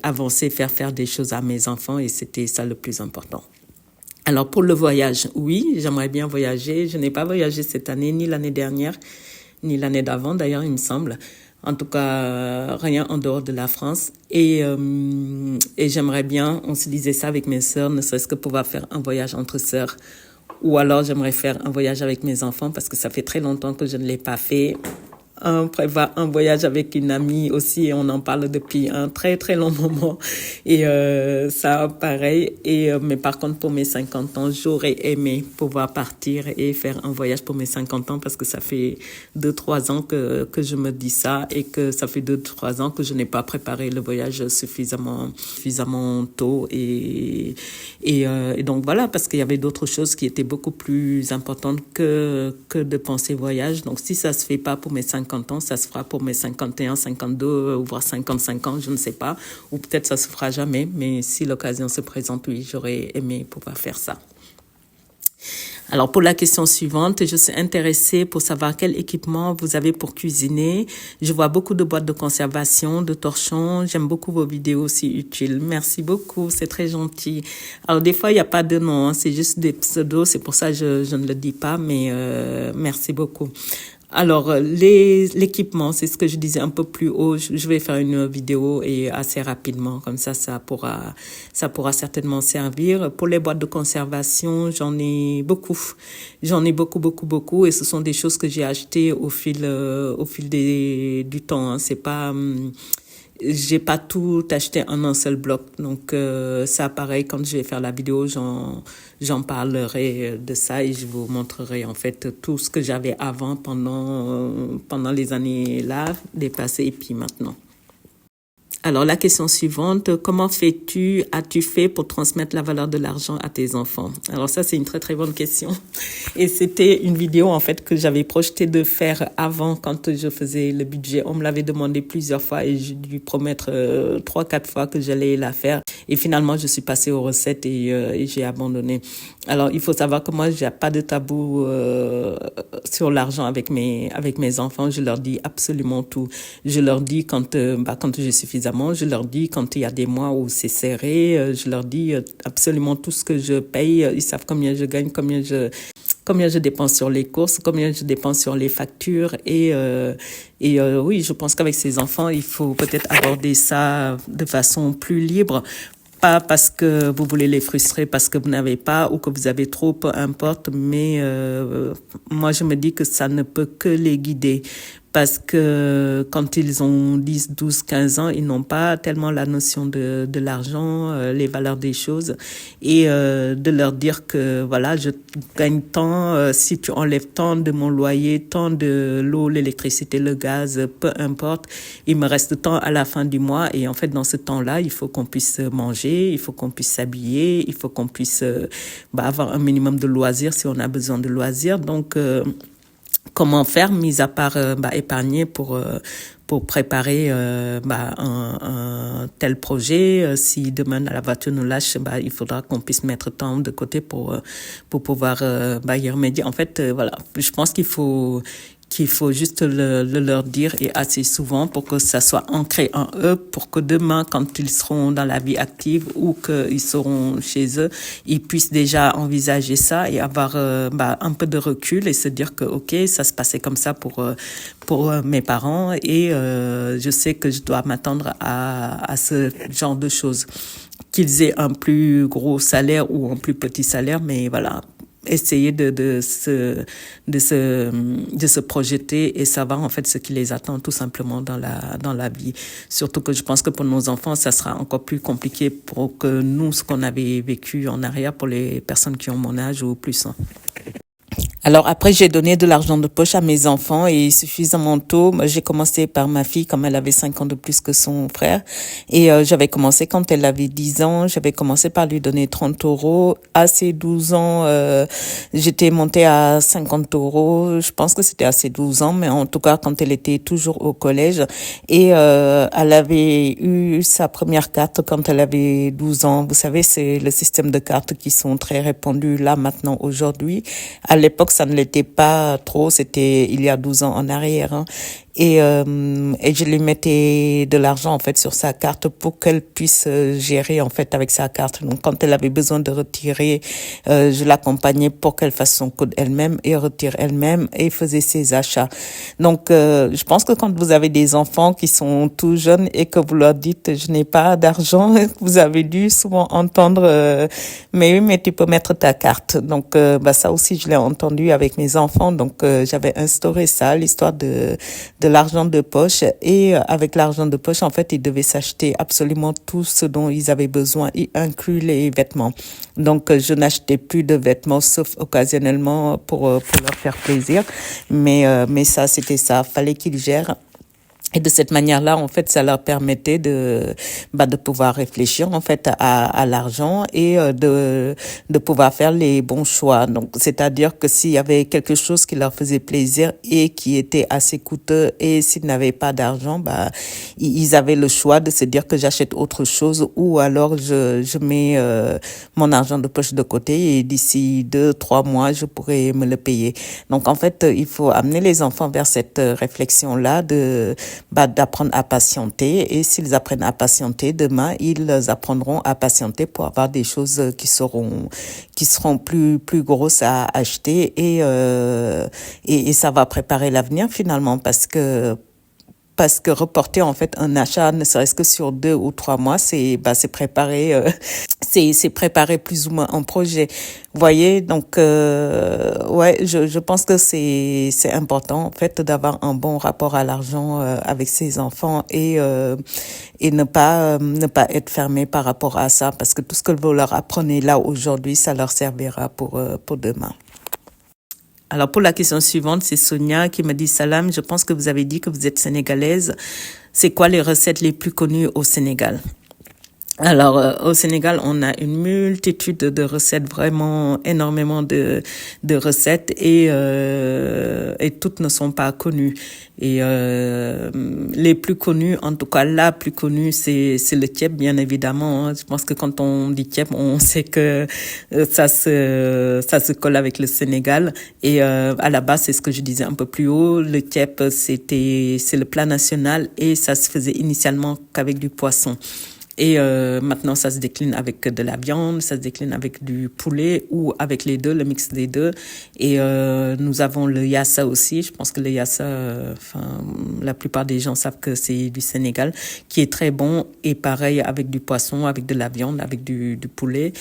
avancer, faire des choses à mes enfants et c'était ça le plus important. Alors, pour le voyage, oui, j'aimerais bien voyager. Je n'ai pas voyagé cette année, ni l'année dernière, ni l'année d'avant, d'ailleurs, il me semble. En tout cas, rien en dehors de la France. Et j'aimerais bien, on se disait ça avec mes sœurs, ne serait-ce que pouvoir faire un voyage entre sœurs. Ou alors, j'aimerais faire un voyage avec mes enfants parce que ça fait très longtemps que je ne l'ai pas fait. On prévoit un voyage avec une amie aussi et on en parle depuis un très très long moment et ça pareil mais par contre pour mes 50 ans j'aurais aimé pouvoir partir et faire un voyage pour mes 50 ans parce que ça fait 2-3 ans que je me dis ça et que ça fait 2-3 ans que je n'ai pas préparé le voyage suffisamment tôt et donc voilà parce qu'il y avait d'autres choses qui étaient beaucoup plus importantes que de penser voyage. Donc si ça se fait pas pour mes 50 ans, ça se fera pour mes 51, 52, voire 55 ans, je ne sais pas. Ou peut-être ça se fera jamais, mais si l'occasion se présente, oui, j'aurais aimé pouvoir faire ça. Alors, pour la question suivante, je suis intéressée pour savoir quel équipement vous avez pour cuisiner. Je vois beaucoup de boîtes de conservation, de torchons. J'aime beaucoup vos vidéos aussi utiles. Merci beaucoup, c'est très gentil. Alors, des fois, il n'y a pas de nom, hein, c'est juste des pseudos, c'est pour ça que je ne le dis pas, mais merci beaucoup. Alors, l'équipement, c'est ce que je disais un peu plus haut. Je vais faire une vidéo et assez rapidement, comme ça pourra certainement servir. Pour les boîtes de conservation, j'en ai beaucoup. J'en ai beaucoup, et ce sont des choses que j'ai achetées au fil du temps. Hein. C'est pas, j'ai pas tout acheté en un seul bloc. Donc, ça, pareil, quand je vais faire la vidéo, j'en parlerai de ça et je vous montrerai en fait tout ce que j'avais avant pendant les années là, dépassées et puis maintenant. Alors, la question suivante, comment as-tu fait pour transmettre la valeur de l'argent à tes enfants? Alors ça, c'est une très, très bonne question. Et c'était une vidéo, en fait, que j'avais projeté de faire avant quand je faisais le budget. On me l'avait demandé plusieurs fois et j'ai dû promettre 3-4 fois que j'allais la faire. Et finalement, je suis passée aux recettes et j'ai abandonné. Alors, il faut savoir que moi, j'ai pas de tabou sur l'argent avec mes enfants. Je leur dis absolument tout. Je leur dis quand j'ai suffisamment. Je leur dis quand il y a des mois où c'est serré. Je leur dis absolument tout ce que je paye. Ils savent combien je gagne, combien je dépense sur les courses, combien je dépense sur les factures. Et oui, je pense qu'avec ces enfants, il faut peut-être aborder ça de façon plus libre. Pas parce que vous voulez les frustrer, parce que vous n'avez pas ou que vous avez trop, peu importe. Mais moi, je me dis que ça ne peut que les guider. Parce que quand ils ont 10, 12, 15 ans, ils n'ont pas tellement la notion de l'argent, les valeurs des choses. Et de leur dire que voilà, je gagne tant, si tu enlèves tant de mon loyer, tant de l'eau, l'électricité, le gaz, peu importe, il me reste tant à la fin du mois. Et en fait, dans ce temps-là, il faut qu'on puisse manger, il faut qu'on puisse s'habiller, il faut qu'on puisse avoir un minimum de loisirs si on a besoin de loisirs. Donc, comment faire, mis à part épargner pour préparer un tel projet. Si demain la voiture nous lâche, il faudra qu'on puisse mettre tant de côté pour pouvoir y remédier. En fait, voilà, je pense qu'il faut juste le leur dire et assez souvent pour que ça soit ancré en eux, pour que demain, quand ils seront dans la vie active ou qu'ils seront chez eux, ils puissent déjà envisager ça et avoir un peu de recul et se dire que ok, ça se passait comme ça pour mes parents et je sais que je dois m'attendre à ce genre de choses. Qu'ils aient un plus gros salaire ou un plus petit salaire, mais voilà, essayer de se projeter et savoir en fait ce qui les attend tout simplement dans la vie. Surtout que je pense que pour nos enfants, ça sera encore plus compliqué pour que nous, ce qu'on avait vécu en arrière pour les personnes qui ont mon âge ou plus. Hein. Alors après, j'ai donné de l'argent de poche à mes enfants et suffisamment tôt. Moi, j'ai commencé par ma fille comme elle avait 5 ans de plus que son frère. Et j'avais commencé quand elle avait 10 ans. J'avais commencé par lui donner 30 euros. À ses 12 ans, j'étais montée à 50 euros. Je pense que c'était à ses 12 ans, mais en tout cas quand elle était toujours au collège. Et elle avait eu sa première carte quand elle avait 12 ans. Vous savez, c'est le système de cartes qui sont très répandus là maintenant aujourd'hui. À l'époque, ça ne l'était pas trop, c'était il y a 12 ans en arrière. Hein. Et je lui mettais de l'argent en fait sur sa carte pour qu'elle puisse gérer en fait avec sa carte. Donc quand elle avait besoin de retirer, je l'accompagnais pour qu'elle fasse son code elle-même et retire elle-même et faisait ses achats. Donc je pense que quand vous avez des enfants qui sont tout jeunes et que vous leur dites je n'ai pas d'argent, vous avez dû souvent entendre mais oui mais tu peux mettre ta carte. Donc ça aussi je l'ai entendu avec mes enfants. Donc j'avais instauré ça, l'histoire de l'argent de poche et avec l'argent de poche, en fait, ils devaient s'acheter absolument tout ce dont ils avaient besoin, y inclut les vêtements. Donc, je n'achetais plus de vêtements sauf occasionnellement pour leur faire plaisir. Mais ça, c'était ça. Fallait qu'ils gèrent. Et de cette manière-là, en fait, ça leur permettait de pouvoir réfléchir, en fait, à l'argent et de pouvoir faire les bons choix. Donc, c'est-à-dire que s'il y avait quelque chose qui leur faisait plaisir et qui était assez coûteux et s'ils n'avaient pas d'argent, ils avaient le choix de se dire que j'achète autre chose ou alors je mets mon argent de poche de côté et d'ici 2-3 mois, je pourrais me le payer. Donc, en fait, il faut amener les enfants vers cette réflexion-là d'apprendre à patienter et s'ils apprennent à patienter demain ils apprendront à patienter pour avoir des choses qui seront plus grosses à acheter et ça va préparer l'avenir finalement parce que reporter en fait un achat ne serait-ce que sur 2 ou 3 mois c'est préparer c'est préparer plus ou moins un projet. Vous voyez, donc ouais, je pense que c'est important en fait d'avoir un bon rapport à l'argent avec ses enfants et ne pas être fermé par rapport à ça parce que tout ce que vous leur apprenez là aujourd'hui, ça leur servira pour demain. Alors pour la question suivante, c'est Sonia qui me dit Salam, je pense que vous avez dit que vous êtes sénégalaise. C'est quoi les recettes les plus connues au Sénégal? Alors, au Sénégal, on a une multitude de recettes, vraiment énormément de recettes et toutes ne sont pas connues. Et les plus connues, en tout cas la plus connue, c'est le thiep, bien évidemment. Hein. Je pense que quand on dit thiep, on sait que ça se colle avec le Sénégal. Et à la base, c'est ce que je disais un peu plus haut. Le thiep, c'est le plat national et ça se faisait initialement qu'avec du poisson. Et maintenant, ça se décline avec de la viande, ça se décline avec du poulet ou avec les deux, le mix des deux. Et nous avons le yassa aussi. Je pense que le yassa, la plupart des gens savent que c'est du Sénégal, qui est très bon. Et pareil avec du poisson, avec de la viande, avec du poulet.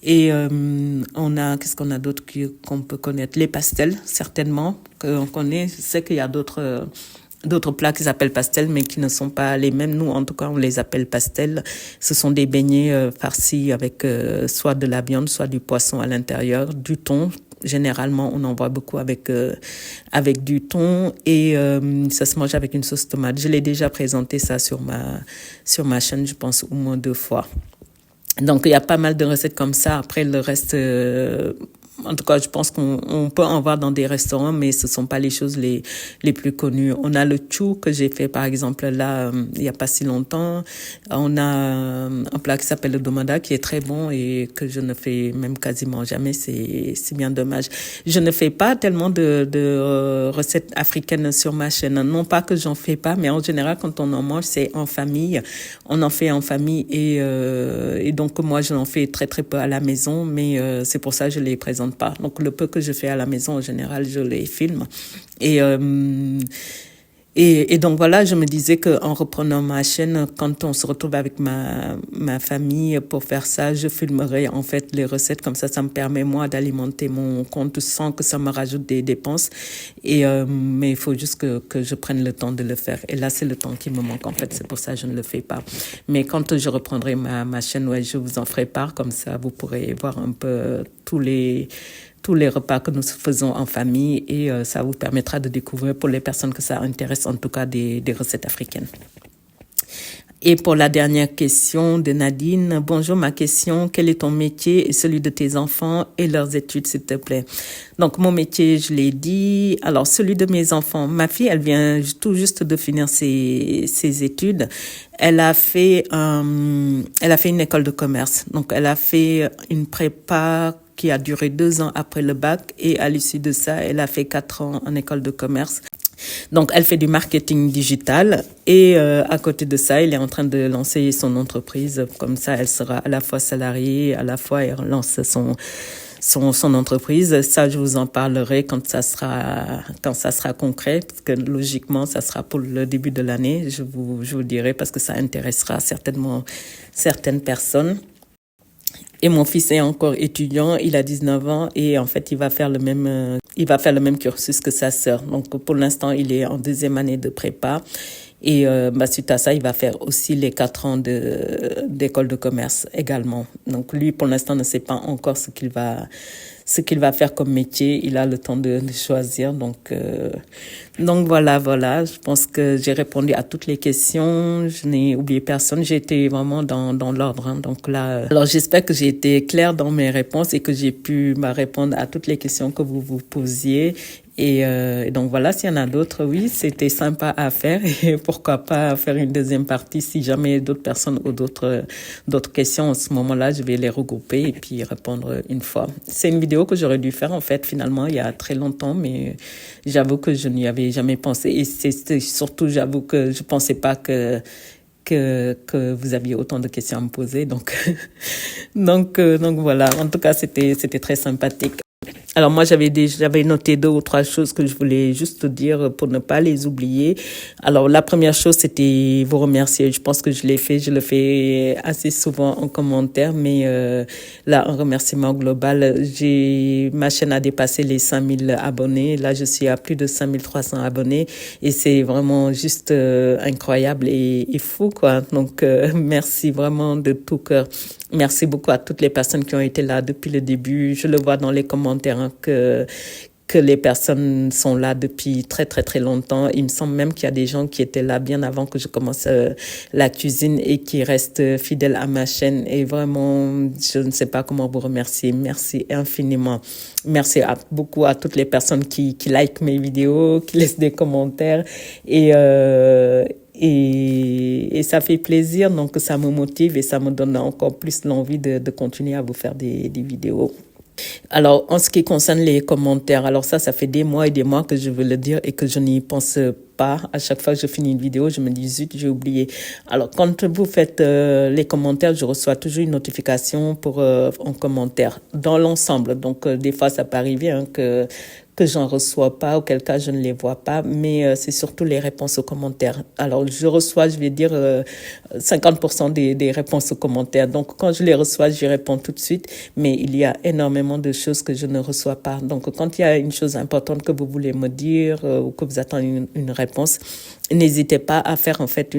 Et qu'est-ce qu'on a d'autre qu'on peut connaître? Les pastels, certainement, qu'on connaît. Je sais qu'il y a d'autres plats qui s'appellent pastels, mais qui ne sont pas les mêmes. Nous, en tout cas, on les appelle pastels. Ce sont des beignets farcis avec soit de la viande, soit du poisson à l'intérieur, du thon. Généralement, on en voit beaucoup avec du thon et ça se mange avec une sauce tomate. Je l'ai déjà présenté ça sur ma chaîne, je pense au moins 2 fois. Donc, il y a pas mal de recettes comme ça. Après, le reste... en tout cas, je pense qu'on peut en voir dans des restaurants, mais ce sont pas les choses les plus connues. On a le chou que j'ai fait, par exemple, là, il y a pas si longtemps. On a un plat qui s'appelle le domada, qui est très bon et que je ne fais même quasiment jamais. C'est bien dommage. Je ne fais pas tellement de recettes africaines sur ma chaîne. Non pas que j'en fais pas, mais en général, quand on en mange, c'est en famille. On en fait en famille et donc moi, je n'en fais très, très peu à la maison, mais c'est pour ça que je les présente pas. Donc, le peu que je fais à la maison, en général, je les filme. Et donc, voilà, je me disais qu'en reprenant ma chaîne, quand on se retrouve avec ma famille pour faire ça, je filmerai en fait les recettes. Comme ça me permet, moi, d'alimenter mon compte sans que ça me rajoute des dépenses. Mais il faut juste que je prenne le temps de le faire. Et là, c'est le temps qui me manque, en fait. C'est pour ça que je ne le fais pas. Mais quand je reprendrai ma chaîne, ouais, je vous en ferai part. Comme ça, vous pourrez voir un peu tous tous les repas que nous faisons en famille et ça vous permettra de découvrir pour les personnes que ça intéresse en tout cas des recettes africaines. Et pour la dernière question de Nadine, bonjour, ma question, quel est ton métier et celui de tes enfants et leurs études, s'il te plaît? Donc, mon métier, je l'ai dit. Alors, celui de mes enfants, ma fille, elle vient tout juste de finir ses études. Elle a fait une école de commerce. Donc, elle a fait une prépa qui a duré 2 ans après le bac et à l'issue de ça, elle a fait 4 ans en école de commerce. Donc, elle fait du marketing digital et à côté de ça, elle est en train de lancer son entreprise. Comme ça, elle sera à la fois salariée, à la fois elle lance son entreprise. Ça, je vous en parlerai quand ça sera concret, parce que logiquement, ça sera pour le début de l'année. Je vous dirai parce que ça intéressera certainement certaines personnes. Et mon fils est encore étudiant, il a 19 ans et en fait, il va faire le même cursus que sa sœur. Donc, pour l'instant, il est en 2e année de prépa. Et suite à ça, il va faire aussi les 4 ans d'école de commerce également. Donc, lui, pour l'instant, ne sait pas encore ce qu'il va faire comme métier. Il a le temps de choisir. Donc voilà. Je pense que j'ai répondu à toutes les questions. Je n'ai oublié personne. J'ai été vraiment dans l'ordre. Donc là, alors j'espère que j'ai été claire dans mes réponses et que j'ai pu répondre à toutes les questions que vous vous posiez. Et donc voilà, s'il y en a d'autres, oui, c'était sympa à faire et pourquoi pas faire une deuxième partie si jamais d'autres personnes ou d'autres questions. En ce moment-là, je vais les regrouper et puis répondre une fois. C'est une vidéo que j'aurais dû faire en fait finalement il y a très longtemps, mais j'avoue que je n'y avais jamais pensé et c'est surtout, j'avoue que je pensais pas que vous aviez autant de questions à me poser. Donc voilà. En tout cas, c'était très sympathique. Alors moi, j'avais noté 2 ou 3 choses que je voulais juste dire pour ne pas les oublier. Alors la première chose, c'était vous remercier. Je pense que je le fais assez souvent en commentaire, mais là, un remerciement global. Ma chaîne a dépassé les 5000 abonnés. Là, je suis à plus de 5300 abonnés et c'est vraiment juste incroyable et fou, quoi. Donc, merci vraiment de tout cœur. Merci beaucoup à toutes les personnes qui ont été là depuis le début. Je le vois dans les commentaires que les personnes sont là depuis très, très, très longtemps. Il me semble même qu'il y a des gens qui étaient là bien avant que je commence la cuisine et qui restent fidèles à ma chaîne. Et vraiment, je ne sais pas comment vous remercier. Merci infiniment. Merci beaucoup à toutes les personnes qui likent mes vidéos, qui laissent des commentaires et ça fait plaisir, donc ça me motive et ça me donne encore plus l'envie de continuer à vous faire des vidéos. Alors, en ce qui concerne les commentaires, alors ça fait des mois et des mois que je veux le dire et que je n'y pense pas. À chaque fois que je finis une vidéo, je me dis zut, j'ai oublié. Alors, quand vous faites les commentaires, je reçois toujours une notification pour un commentaire dans l'ensemble. Donc, des fois, ça peut arriver que j'en reçois pas, auquel cas je ne les vois pas, mais c'est surtout les réponses aux commentaires. Alors, je reçois, je vais dire, 50% des réponses aux commentaires. Donc, quand je les reçois, j'y réponds tout de suite, mais il y a énormément de choses que je ne reçois pas. Donc, quand il y a une chose importante que vous voulez me dire ou que vous attendez une réponse, n'hésitez pas à faire en fait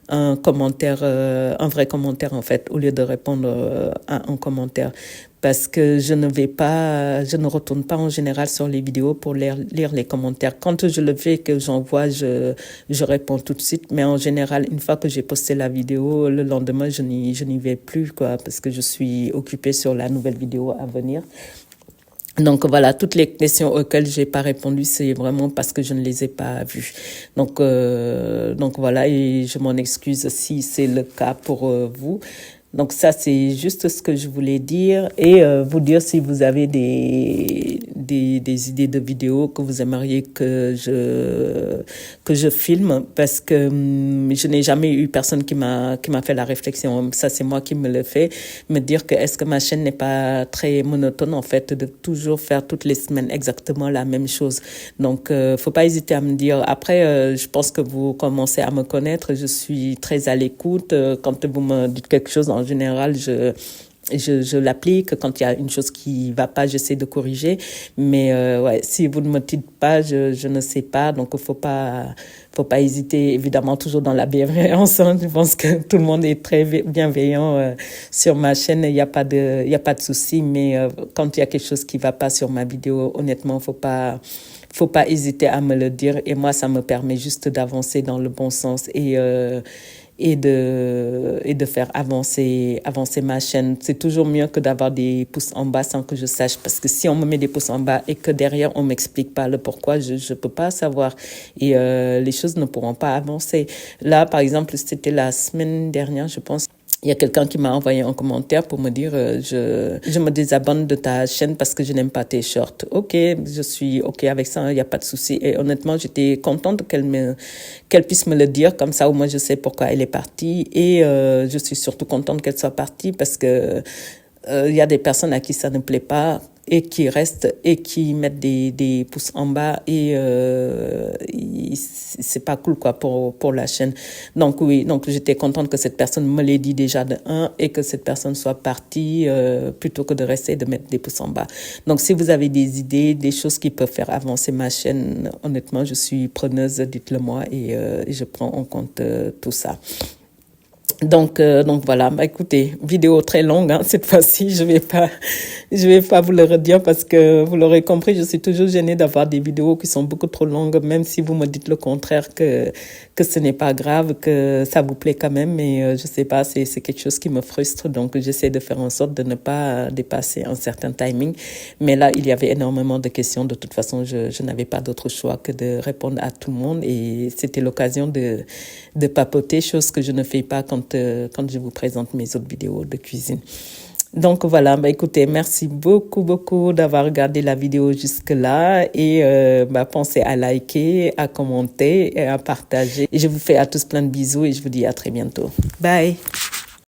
un commentaire, un vrai commentaire en fait, au lieu de répondre à un commentaire. Parce que je ne retourne pas en général sur les vidéos pour lire les commentaires. Quand je le fais, que j'envoie, je réponds tout de suite. Mais en général, une fois que j'ai posté la vidéo, le lendemain, je n'y vais plus, quoi, parce que je suis occupée sur la nouvelle vidéo à venir. Donc voilà, toutes les questions auxquelles j'ai pas répondu, c'est vraiment parce que je ne les ai pas vues. Donc voilà, et je m'en excuse si c'est le cas pour vous. Donc ça, c'est juste ce que je voulais dire et vous dire si vous avez des idées de vidéos que vous aimeriez que je filme, parce que je n'ai jamais eu personne qui m'a fait la réflexion. Ça, c'est moi qui me le fais, me dire que est-ce que ma chaîne n'est pas très monotone en fait, de toujours faire toutes les semaines exactement la même chose. Donc faut pas hésiter à me dire. Après, je pense que vous commencez à me connaître, je suis très à l'écoute. Quand vous me dites quelque chose, en général, je l'applique. Quand il y a une chose qui va pas, j'essaie de corriger. Mais ouais, si vous ne me dites pas, je ne sais pas. Donc, faut pas hésiter. Évidemment, toujours dans la bienveillance. Hein. Je pense que tout le monde est très bienveillant sur ma chaîne. Il y a pas de souci. Mais quand il y a quelque chose qui va pas sur ma vidéo, honnêtement, faut pas hésiter à me le dire. Et moi, ça me permet juste d'avancer dans le bon sens et de faire avancer ma chaîne. C'est toujours mieux que d'avoir des pouces en bas sans que je sache, parce que si on me met des pouces en bas et que derrière on m'explique pas le pourquoi, je peux pas savoir et les choses ne pourront pas avancer. Là, par exemple, c'était la semaine dernière, je pense. Il y a quelqu'un qui m'a envoyé un commentaire pour me dire je me désabonne de ta chaîne parce que je n'aime pas tes shorts. Ok, je suis ok avec ça, il n'y a pas de souci. Et honnêtement, j'étais contente qu'elle puisse me le dire, comme ça au moins je sais pourquoi elle est partie. Et je suis surtout contente qu'elle soit partie parce que il y a des personnes à qui ça ne plaît pas et qui restent et qui mettent des pouces en bas et c'est pas cool quoi pour la chaîne. Donc oui, donc j'étais contente que cette personne me l'ait dit déjà de un et que cette personne soit partie plutôt que de rester et de mettre des pouces en bas. Donc si vous avez des idées, des choses qui peuvent faire avancer ma chaîne, honnêtement, je suis preneuse, dites-le moi et je prends en compte tout ça. Donc voilà, bah écoutez, vidéo très longue, hein, cette fois-ci, je vais pas vous le redire parce que vous l'aurez compris, je suis toujours gênée d'avoir des vidéos qui sont beaucoup trop longues, même si vous me dites le contraire que ce n'est pas grave, que ça vous plaît quand même, mais je sais pas, c'est quelque chose qui me frustre, donc j'essaie de faire en sorte de ne pas dépasser un certain timing. Mais là, il y avait énormément de questions, de toute façon, je n'avais pas d'autre choix que de répondre à tout le monde et c'était l'occasion de papoter, chose que je ne fais pas quand je vous présente mes autres vidéos de cuisine. Donc voilà, bah écoutez, merci beaucoup d'avoir regardé la vidéo jusque-là et pensez à liker, à commenter et à partager. Et je vous fais à tous plein de bisous et je vous dis à très bientôt. Bye!